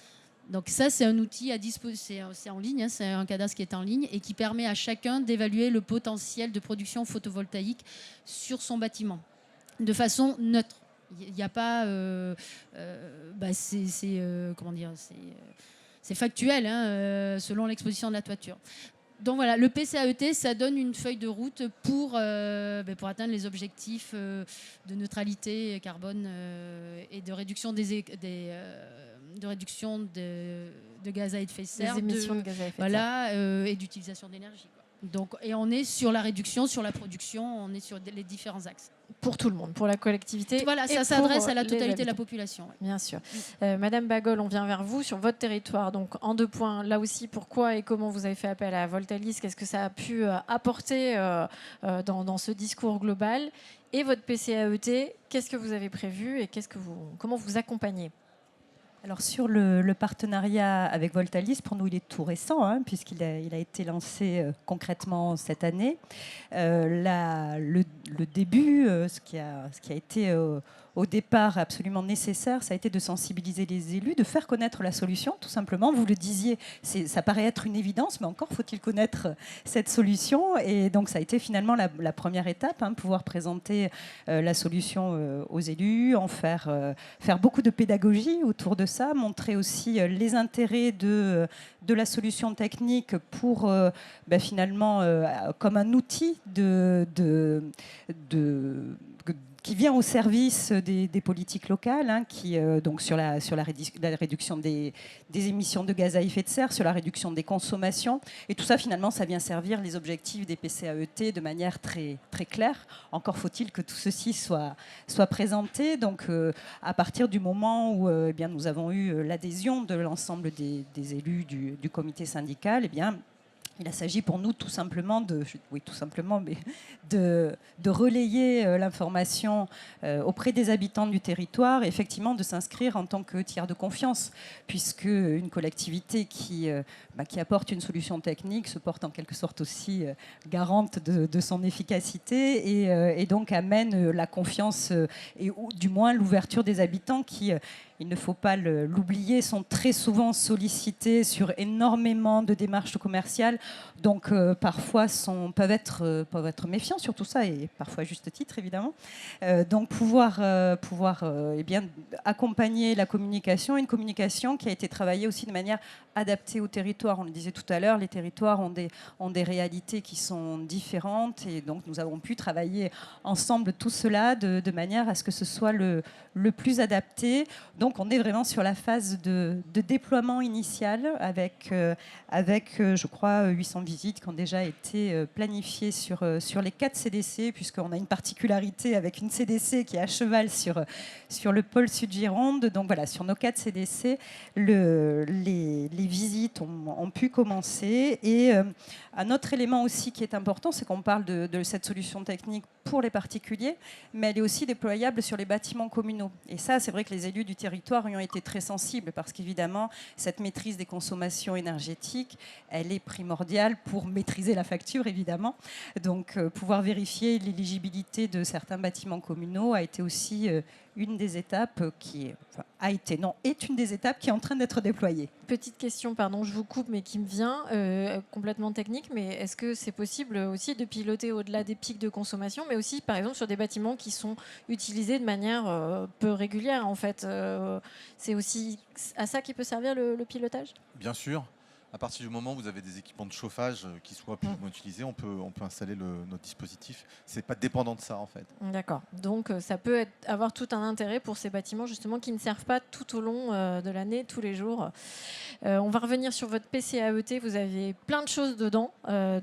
Donc ça, c'est un outil à disposition, c'est en ligne, hein, c'est un cadastre qui est en ligne et qui permet à chacun d'évaluer le potentiel de production photovoltaïque sur son bâtiment, de façon neutre. Il n'y a pas... c'est factuel, hein, selon l'exposition de la toiture. Donc voilà, le PCAET, ça donne une feuille de route pour atteindre les objectifs de neutralité carbone et de réduction de réduction de gaz à effet de serre, des émissions de gaz à effet de serre. Voilà, et d'utilisation d'énergie. Donc, et on est sur la réduction, sur la production, on est sur les différents axes. Pour tout le monde, pour la collectivité. Voilà, ça s'adresse à la totalité de la population. Ouais. Bien sûr. Madame Bagol, on vient vers vous sur votre territoire. Donc, en 2 points, là aussi, pourquoi et comment vous avez fait appel à Voltalis? Qu'est-ce que ça a pu apporter dans ce discours global? Et votre PCAET, qu'est-ce que vous avez prévu et comment vous accompagnez? Alors sur le partenariat avec Voltalis, pour nous il est tout récent, hein, puisqu'il a été lancé concrètement cette année. Le début, ce qui a été au départ absolument nécessaire, ça a été de sensibiliser les élus, de faire connaître la solution, tout simplement. Vous le disiez, ça paraît être une évidence, mais encore faut-il connaître cette solution. Et donc ça a été finalement la première étape, hein, pouvoir présenter la solution aux élus, en faire beaucoup de pédagogie autour de ça, montrer aussi les intérêts de la solution technique pour finalement comme un outil qui vient au service des politiques locales, hein, donc sur la réduction des émissions de gaz à effet de serre, sur la réduction des consommations. Et tout ça, finalement, ça vient servir les objectifs des PCAET de manière très, très claire. Encore faut-il que tout ceci soit présenté. Donc, à partir du moment où nous avons eu l'adhésion de l'ensemble des élus du comité syndical, il s'agit pour nous tout simplement de relayer l'information auprès des habitants du territoire, et effectivement de s'inscrire en tant que tiers de confiance, puisque une collectivité qui apporte une solution technique se porte en quelque sorte aussi garante de son efficacité et donc amène la confiance et du moins l'ouverture des habitants qui... il ne faut pas l'oublier, sont très souvent sollicités sur énormément de démarches commerciales, donc parfois peuvent être méfiants sur tout ça, et parfois à juste titre évidemment. Donc pouvoir accompagner la communication, une communication qui a été travaillée aussi de manière adaptée au territoire. On le disait tout à l'heure, les territoires ont des réalités qui sont différentes, et donc nous avons pu travailler ensemble tout cela de manière à ce que ce soit le plus adapté. Donc on est vraiment sur la phase de déploiement initial avec je crois 800 visites qui ont déjà été planifiées sur les 4 CDC, puisqu'on a une particularité avec une CDC qui est à cheval sur le pôle Sud Gironde. Donc voilà, sur nos 4 CDC, les les visites ont pu commencer. Et un autre élément aussi qui est important, c'est qu'on parle de cette solution technique pour les particuliers, mais elle est aussi déployable sur les bâtiments communaux. Et ça, c'est vrai que les élus du territoire y ont été très sensibles, parce qu'évidemment, cette maîtrise des consommations énergétiques, elle est primordiale pour maîtriser la facture, évidemment. Donc, pouvoir vérifier l'éligibilité de certains bâtiments communaux a été aussi une des étapes est une des étapes qui est en train d'être déployée. Petite question, pardon, je vous coupe, mais qui me vient, complètement technique, mais est-ce que c'est possible aussi de piloter au-delà des pics de consommation, mais aussi, par exemple, sur des bâtiments qui sont utilisés de manière peu régulière, en fait c'est aussi à ça qui peut servir le pilotage ? Bien sûr. À partir du moment où vous avez des équipements de chauffage qui soient plus ou moins utilisés, on peut installer notre dispositif. C'est pas dépendant de ça, en fait. D'accord. Donc ça peut avoir tout un intérêt pour ces bâtiments justement qui ne servent pas tout au long de l'année, tous les jours. On va revenir sur votre PCAET. Vous avez plein de choses dedans.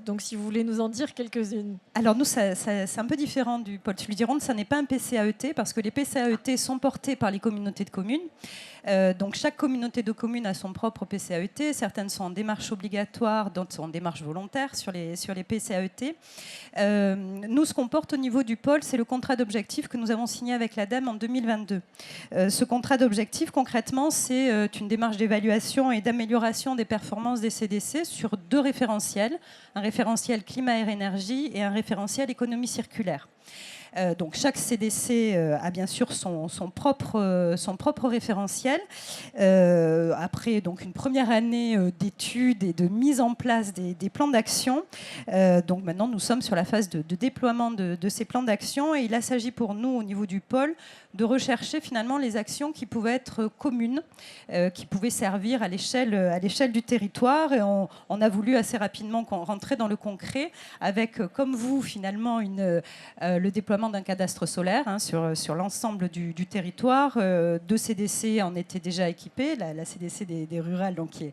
Donc si vous voulez nous en dire quelques-unes. Alors nous, c'est un peu différent du pôle Sully-Gironde. Ça n'est pas un PCAET parce que les PCAET sont portés par les communautés de communes. Donc chaque communauté de communes a son propre PCAET. Certaines sont en démarche obligatoire, d'autres sont en démarche volontaire sur les PCAET. Nous, ce qu'on porte au niveau du pôle, c'est le contrat d'objectif que nous avons signé avec l'ADEME en 2022. Ce contrat d'objectif, concrètement, c'est une démarche d'évaluation et d'amélioration des performances des CDC sur 2 référentiels, un référentiel climat, air, énergie et un référentiel économie circulaire. Donc chaque CDC a bien sûr son propre référentiel. Après donc une première année d'études et de mise en place des plans d'action. Donc maintenant nous sommes sur la phase de déploiement de ces plans d'action et il s'agit pour nous au niveau du pôle de rechercher finalement les actions qui pouvaient être communes, qui pouvaient servir à l'échelle du territoire. Et on a voulu assez rapidement rentrer dans le concret avec, comme vous, finalement, le déploiement d'un cadastre solaire sur l'ensemble du territoire. 2 CDC en étaient déjà équipés, la CDC des rurales donc,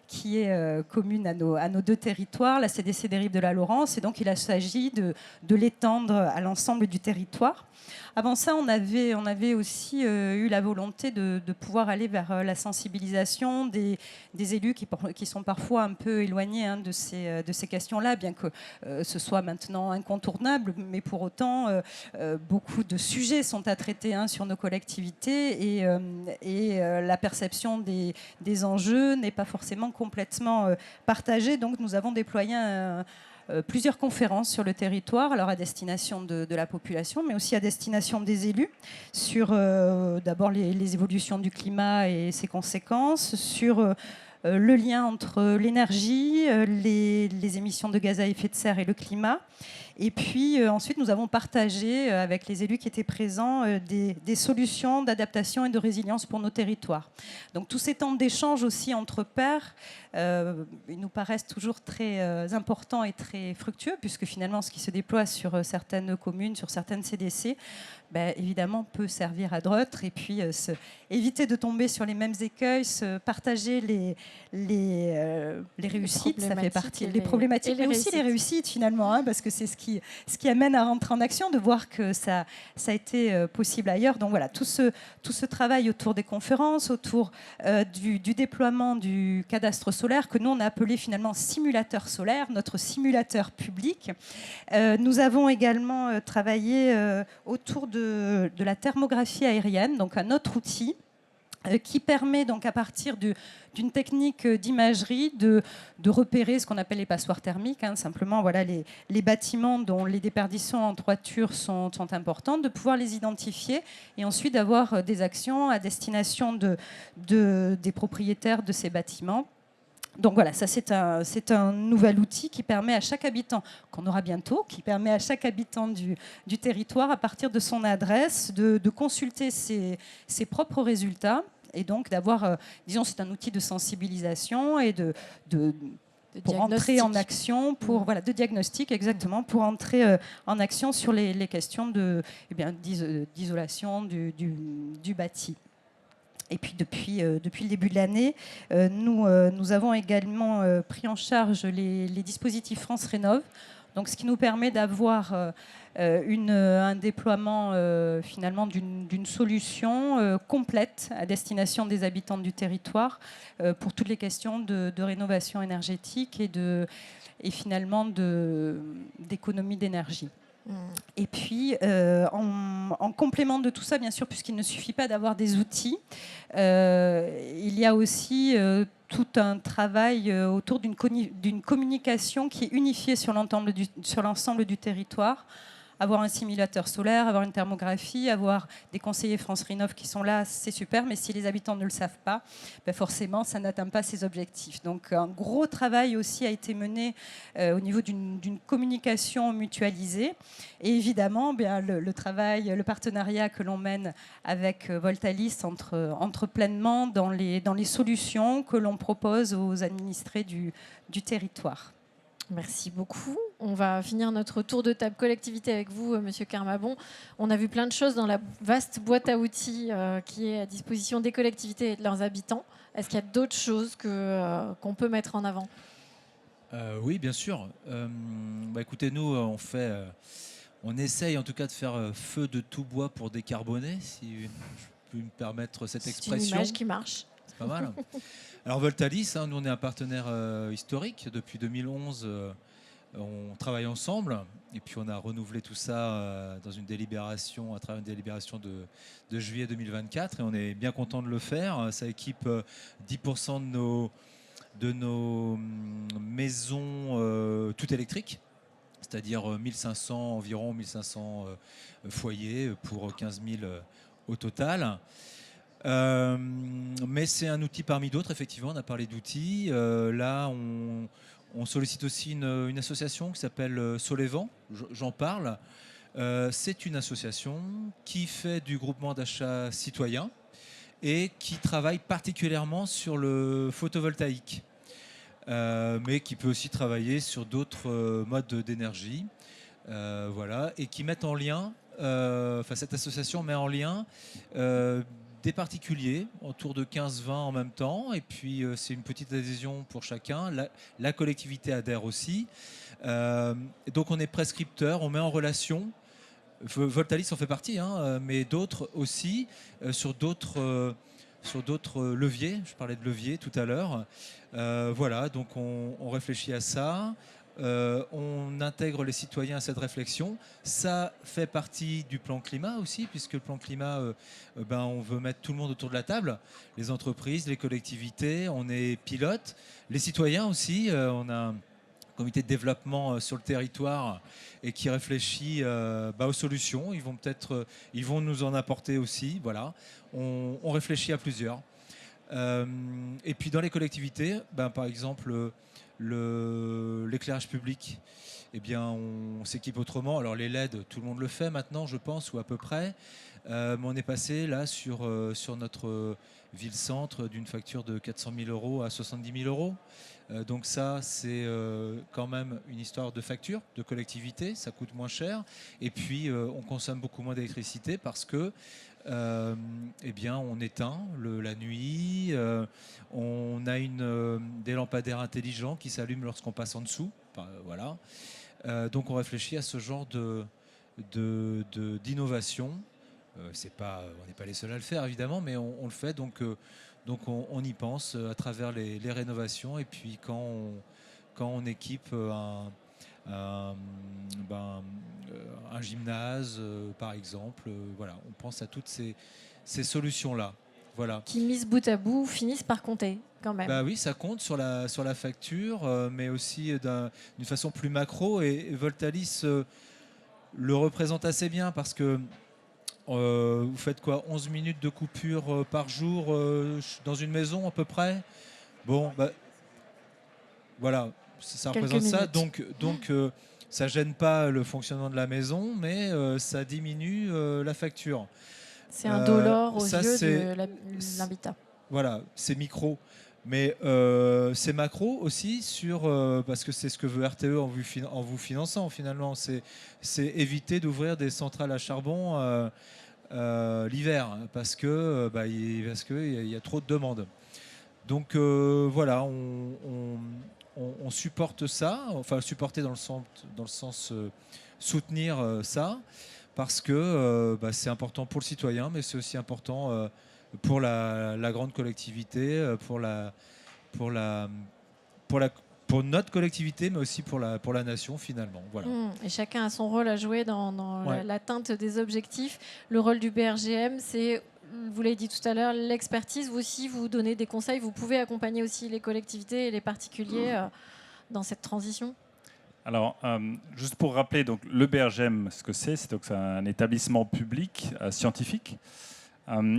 qui est commune à nos 2 territoires, la CDC des rives de la Laurence, et donc il s'agit de l'étendre à l'ensemble du territoire. Avant ça, on avait aussi eu la volonté de pouvoir aller vers la sensibilisation des élus qui sont parfois un peu éloignés de ces questions-là, bien que ce soit maintenant incontournable, mais pour autant, beaucoup de sujets sont à traiter sur nos collectivités et la perception des enjeux n'est pas forcément complètement partagée. Donc nous avons déployé plusieurs conférences sur le territoire, alors à destination de la population, mais aussi à destination des élus, sur d'abord les évolutions du climat et ses conséquences, sur le lien entre l'énergie, les émissions de gaz à effet de serre et le climat. Et puis ensuite, nous avons partagé avec les élus qui étaient présents des solutions d'adaptation et de résilience pour nos territoires. Donc tous ces temps d'échange aussi entre pairs, ils nous paraissent toujours très importants et très fructueux, puisque finalement, ce qui se déploie sur certaines communes, sur certaines CDC, évidemment, peut servir à d'autres. Et puis, éviter de tomber sur les mêmes écueils, partager les réussites, ça fait partie des problématiques, mais aussi les réussites, finalement, parce que c'est ce qui amène à rentrer en action, de voir que ça a été possible ailleurs. Donc voilà, tout ce travail autour des conférences, autour du déploiement du cadastre solaire, que nous, on a appelé finalement simulateur solaire, notre simulateur public. Nous avons également travaillé autour de la thermographie aérienne, donc un autre outil qui permet donc à partir d'une technique d'imagerie de repérer ce qu'on appelle les passoires thermiques, simplement voilà, les bâtiments dont les déperditions en toiture sont importantes, de pouvoir les identifier et ensuite d'avoir des actions à destination des propriétaires de ces bâtiments. Donc voilà, ça c'est un nouvel outil qui permet à chaque habitant, qu'on aura bientôt, qui permet à chaque habitant du territoire, à partir de son adresse, de consulter ses propres résultats et donc d'avoir, disons, c'est un outil de sensibilisation et pour entrer en action, de diagnostic exactement, pour entrer en action sur les questions d'isolation du bâti. Et puis depuis le début de l'année, nous avons également pris en charge les dispositifs France Rénov'. Donc, ce qui nous permet d'avoir un déploiement finalement d'une solution complète à destination des habitants du territoire pour toutes les questions de rénovation énergétique et finalement d'économie d'énergie. Et puis, en complément de tout ça, bien sûr, puisqu'il ne suffit pas d'avoir des outils, il y a aussi tout un travail autour d'une communication qui est unifiée sur l'ensemble du territoire. Avoir un simulateur solaire, avoir une thermographie, avoir des conseillers France Rénov qui sont là, c'est super, mais si les habitants ne le savent pas, ben forcément, ça n'atteint pas ses objectifs. Donc, un gros travail aussi a été mené au niveau d'une communication mutualisée. Et évidemment, bien, le partenariat que l'on mène avec Voltalis entre pleinement dans les solutions que l'on propose aux administrés du territoire. Merci beaucoup. On va finir notre tour de table collectivité avec vous, Monsieur Carmabon. On a vu plein de choses dans la vaste boîte à outils qui est à disposition des collectivités et de leurs habitants. Est-ce qu'il y a d'autres choses qu'on peut mettre en avant ? Oui, bien sûr. Écoutez, nous, on essaye en tout cas de faire feu de tout bois pour décarboner, si je peux me permettre cette expression. C'est une image qui marche. C'est pas mal. Alors Voltalis, nous on est un partenaire historique. Depuis 2011, on travaille ensemble. Et puis on a renouvelé tout ça dans une délibération, à travers une délibération de juillet 2024. Et on est bien content de le faire. Ça équipe 10% de nos maisons toutes électriques. C'est-à-dire environ 1500 foyers pour 15 000 au total. Mais c'est un outil parmi d'autres, effectivement. On a parlé d'outils. Là, on sollicite aussi une association qui s'appelle Solévent. J'en parle. C'est une association qui fait du groupement d'achat citoyen et qui travaille particulièrement sur le photovoltaïque. Mais qui peut aussi travailler sur d'autres modes d'énergie. Voilà. Et qui mettent en lien, cette association met en lien des particuliers, autour de 15-20 en même temps, et puis c'est une petite adhésion pour chacun. La collectivité adhère aussi. Donc on est prescripteur, on met en relation. Voltalis en fait partie, mais d'autres aussi, sur d'autres leviers. Je parlais de leviers tout à l'heure. Voilà, donc on réfléchit à ça. On intègre les citoyens à cette réflexion. Ça fait partie du plan climat aussi, puisque le plan climat, on veut mettre tout le monde autour de la table, les entreprises, les collectivités, on est pilote, les citoyens aussi. On a un comité de développement sur le territoire et qui réfléchit aux solutions. Ils vont nous en apporter aussi. Voilà, on réfléchit à plusieurs. Et puis dans les collectivités, par exemple, l'éclairage public, on s'équipe autrement. Alors les LED, tout le monde le fait maintenant, je pense, ou à peu près. Mais on est passé là sur notre ville-centre d'une facture de 400 000 euros à 70 000 euros. Donc ça, c'est quand même une histoire de facture, de collectivité. Ça coûte moins cher. Et puis, on consomme beaucoup moins d'électricité parce que on éteint la nuit, on a des lampadaires intelligents qui s'allument lorsqu'on passe en dessous. Voilà. Donc on réfléchit à ce genre d'innovation. On n'est pas les seuls à le faire évidemment, mais on le fait. Donc on y pense à travers les rénovations. Et puis quand on équipe un gymnase, par exemple. Voilà, on pense à toutes ces solutions-là. Voilà. Qui, mises bout à bout, finissent par compter quand même. Oui, ça compte sur la facture, mais aussi d'une façon plus macro. Et Voltalis le représente assez bien parce que vous faites quoi, 11 minutes de coupure par jour dans une maison à peu près. Bon, voilà, ça représente ça. Donc ça gêne pas le fonctionnement de la maison, mais ça diminue la facture. C'est un dollar aux yeux de l'habitat. Voilà, c'est micro. Mais c'est macro aussi parce que c'est ce que veut RTE en vous finançant finalement. C'est éviter d'ouvrir des centrales à charbon l'hiver parce que il y a trop de demandes. Donc voilà, on on supporte ça, enfin supporter dans le sens soutenir ça, parce que c'est important pour le citoyen, mais c'est aussi important pour la grande collectivité, pour notre collectivité, mais aussi pour la nation finalement. Voilà. Et chacun a son rôle à jouer dans Ouais. l'atteinte des objectifs. Le rôle du BRGM, c'est, vous l'avez dit tout à l'heure, l'expertise. Vous aussi, vous donnez des conseils. Vous pouvez accompagner aussi les collectivités et les particuliers dans cette transition. Alors, juste pour rappeler, donc, le BRGM, ce que c'est donc c'est un établissement public scientifique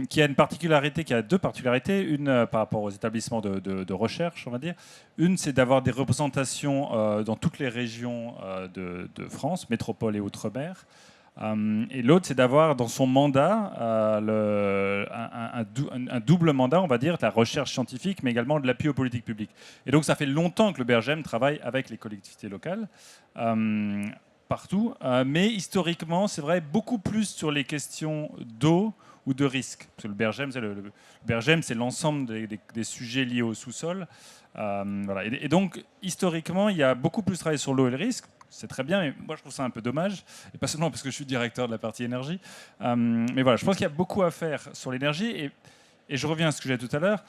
qui a une particularité, qui a deux particularités. Une par rapport aux établissements de recherche, on va dire. Une, c'est d'avoir des représentations dans toutes les régions de France, métropole et outre-mer. Et l'autre, c'est d'avoir dans son mandat un double mandat, on va dire, de la recherche scientifique, mais également de l'appui aux politiques publiques. Et donc, ça fait longtemps que le BRGM travaille avec les collectivités locales, partout. Mais historiquement, c'est vrai, beaucoup plus sur les questions d'eau ou de risque. Parce que le BRGM, c'est l'ensemble des sujets liés au sous-sol. Voilà. Et donc, historiquement, il y a beaucoup plus travaillé sur l'eau et le risque. C'est très bien, mais moi je trouve ça un peu dommage, et pas seulement parce que je suis directeur de la partie énergie, mais voilà, je pense qu'il y a beaucoup à faire sur l'énergie, et je reviens à ce que j'ai dit tout à l'heure.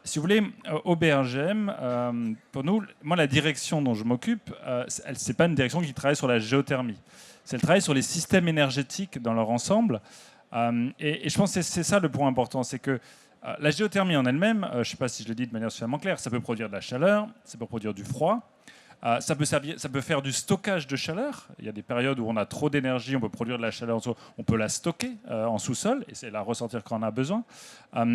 Si vous voulez, au BRGM, pour nous, moi la direction dont je m'occupe, c'est pas une direction qui travaille sur la géothermie, c'est le travail sur les systèmes énergétiques dans leur ensemble, et je pense que c'est ça le point important, c'est que la géothermie en elle-même, je ne sais pas si je le dis de manière suffisamment claire, ça peut produire de la chaleur, ça peut produire du froid. Ça peut faire du stockage de chaleur. Il y a des périodes où on a trop d'énergie, on peut produire de la chaleur, on peut la stocker en sous-sol et c'est la ressortir quand on a besoin.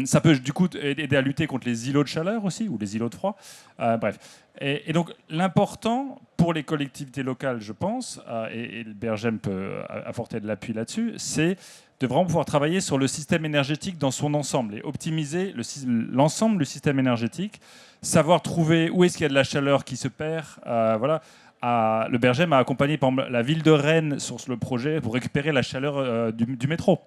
Ça peut du coup aider à lutter contre les îlots de chaleur aussi, ou les îlots de froid. Bref. Et donc l'important pour les collectivités locales, je pense, et le BRGM peut apporter de l'appui là-dessus, c'est de vraiment pouvoir travailler sur le système énergétique dans son ensemble et optimiser l'ensemble du système énergétique, savoir trouver où est-ce qu'il y a de la chaleur qui se perd. Voilà. Le BRGM a accompagné par exemple, la ville de Rennes sur le projet pour récupérer la chaleur du métro.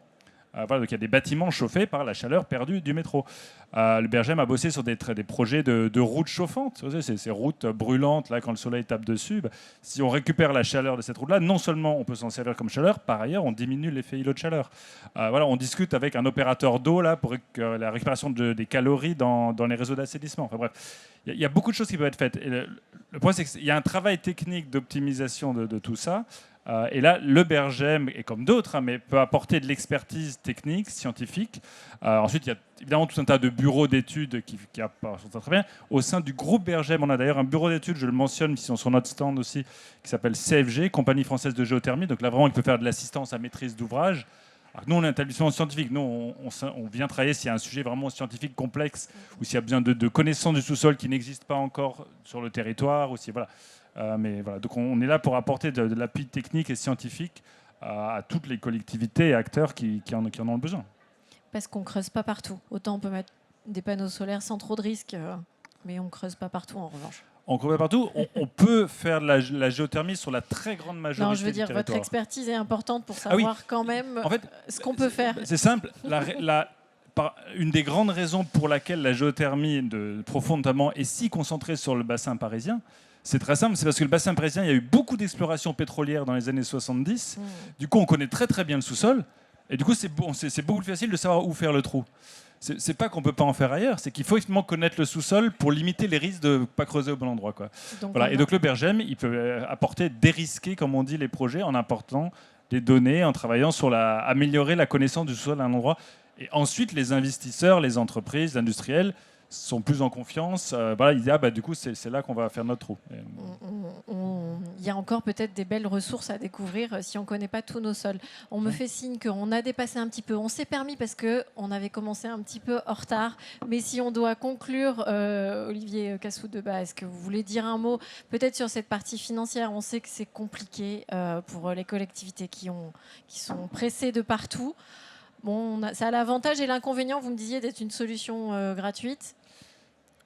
Voilà, donc il y a des bâtiments chauffés par la chaleur perdue du métro. Le BRGM a bossé sur des projets de routes chauffantes. Vous savez, ces routes brûlantes, là, quand le soleil tape dessus. Si on récupère la chaleur de cette route-là, non seulement on peut s'en servir comme chaleur, par ailleurs, on diminue l'effet îlot de chaleur. Voilà, on discute avec un opérateur d'eau là, pour la récupération des calories dans les réseaux d'assainissement. Enfin, bref, il y a beaucoup de choses qui peuvent être faites. Et le point, c'est qu'il y a un travail technique d'optimisation de tout ça. Et là, le BRGM, et comme d'autres, mais peut apporter de l'expertise technique, scientifique. Ensuite, il y a évidemment tout un tas de bureaux d'études qui apportent très bien. Au sein du groupe BRGM, on a d'ailleurs un bureau d'études, je le mentionne, qui sont sur notre stand aussi, qui s'appelle CFG, Compagnie Française de Géothermie. Donc là, vraiment, il peut faire de l'assistance à maîtrise d'ouvrage. Alors, nous, on est un établissement scientifique. Nous, on vient travailler s'il y a un sujet vraiment scientifique complexe ou s'il y a besoin de connaissances du sous-sol qui n'existent pas encore sur le territoire. Ou si, voilà. Mais voilà, donc on est là pour apporter de l'appui technique et scientifique à toutes les collectivités et acteurs qui en ont besoin. Parce qu'on ne creuse pas partout. Autant on peut mettre des panneaux solaires sans trop de risques, mais on ne creuse pas partout en revanche. On creuse pas partout. On peut faire de la géothermie sur la très grande majorité Non, je veux du dire, territoire. votre expertise est importante pour savoir quand même en fait, ce qu'on peut faire. C'est simple. Une des grandes raisons pour laquelle la géothermie de profonde notamment est si concentrée sur le bassin parisien, c'est très simple, c'est parce que le bassin parisien, il y a eu beaucoup d'explorations pétrolières dans les années 70. Du coup, on connaît très très bien le sous-sol. Et du coup, c'est beaucoup plus facile de savoir où faire le trou. C'est pas qu'on peut pas en faire ailleurs, c'est qu'il faut effectivement connaître le sous-sol pour limiter les risques de ne pas creuser au bon endroit. Quoi. Voilà. Et donc le BRGM, il peut apporter, dérisquer, comme on dit, les projets en apportant des données, en travaillant sur améliorer la connaissance du sous-sol à un endroit. Et ensuite, les investisseurs, les entreprises, les industriels sont plus en confiance. Voilà, il dit du coup c'est là qu'on va faire notre trou. Il y a encore peut-être des belles ressources à découvrir si on ne connaît pas tous nos sols. On me fait signe qu'on a dépassé un petit peu. On s'est permis parce qu'on avait commencé un petit peu en retard. Mais si on doit conclure, Olivier Cassou-Debat, est-ce que vous voulez dire un mot peut-être sur cette partie financière? On sait que c'est compliqué pour les collectivités qui sont pressées de partout. Bon, ça a l'avantage et l'inconvénient, vous me disiez, d'être une solution gratuite.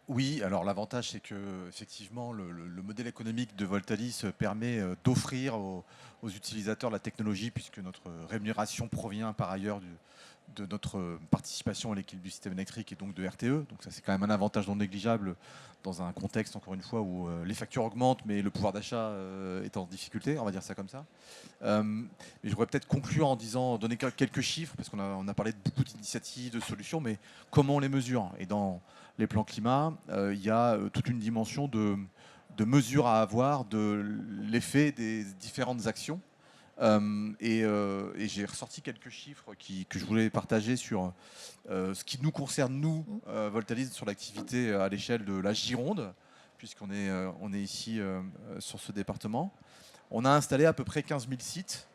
Oui, alors l'avantage, c'est que effectivement, le modèle économique de Voltalis permet d'offrir aux utilisateurs la technologie, puisque notre rémunération provient par ailleurs de notre participation à l'équilibre du système électrique et donc de RTE. Donc ça, c'est quand même un avantage non négligeable dans un contexte, encore une fois, où les factures augmentent, mais le pouvoir d'achat est en difficulté, on va dire ça comme ça. Mais je voudrais peut-être conclure en donner quelques chiffres, parce qu'on a parlé de beaucoup d'initiatives, de solutions, mais comment on les mesure? Et dans les plans climat, il y a toute une dimension de mesures à avoir de l'effet des différentes actions. Et j'ai ressorti quelques chiffres que je voulais partager sur ce qui nous concerne, nous, Voltalis, sur l'activité à l'échelle de la Gironde, puisqu'on est ici sur ce département. On a installé à peu près 15 000 sites.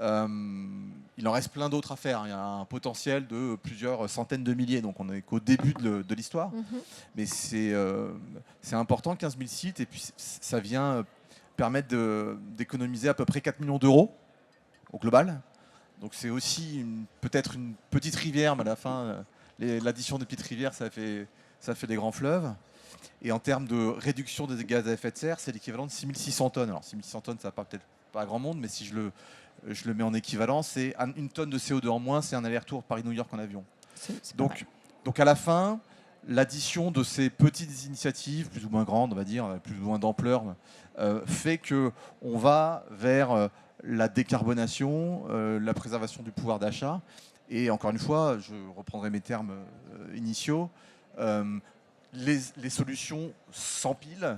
Il en reste plein d'autres à faire. Il y a un potentiel de plusieurs centaines de milliers, donc on n'est qu'au début de l'histoire. Mais c'est important, 15 000 sites, et puis ça vient permettre d'économiser à peu près 4 millions d'euros au global. Donc c'est aussi peut-être une petite rivière, mais à la fin, l'addition des petites rivières, ça fait des grands fleuves. Et en termes de réduction des gaz à effet de serre, c'est l'équivalent de 6600 tonnes. Alors 6600 tonnes, ça ne va peut-être pas à grand monde, mais si je le mets en équivalent, c'est une tonne de CO2 en moins, c'est un aller-retour Paris-New York en avion. Donc à la fin, l'addition de ces petites initiatives, plus ou moins grandes, on va dire, plus ou moins d'ampleur, fait qu'on va vers la décarbonation, la préservation du pouvoir d'achat. Et encore une fois, je reprendrai mes termes initiaux, les solutions s'empilent,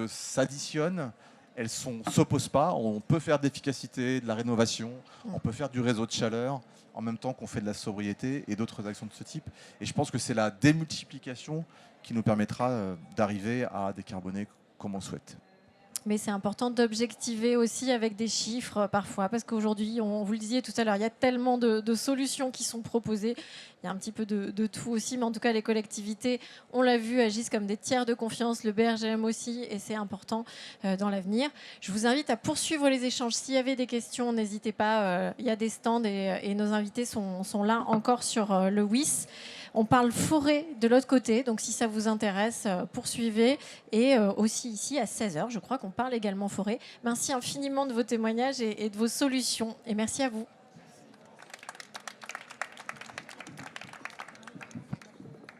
s'additionnent, elles ne s'opposent pas. On peut faire de l'efficacité, de la rénovation, on peut faire du réseau de chaleur, en même temps qu'on fait de la sobriété et d'autres actions de ce type. Et je pense que c'est la démultiplication qui nous permettra d'arriver à décarboner comme on le souhaite. Mais c'est important d'objectiver aussi avec des chiffres parfois, parce qu'aujourd'hui, on vous le disiez tout à l'heure, il y a tellement de solutions qui sont proposées. Il y a un petit peu de tout aussi, mais en tout cas, les collectivités, on l'a vu, agissent comme des tiers de confiance, le BRGM aussi, et c'est important dans l'avenir. Je vous invite à poursuivre les échanges. S'il y avait des questions, n'hésitez pas, il y a des stands et nos invités sont là encore sur le WIS. On parle forêt de l'autre côté, donc si ça vous intéresse, poursuivez. Et aussi ici à 16h, je crois qu'on parle également forêt. Merci infiniment de vos témoignages et de vos solutions. Et merci à vous.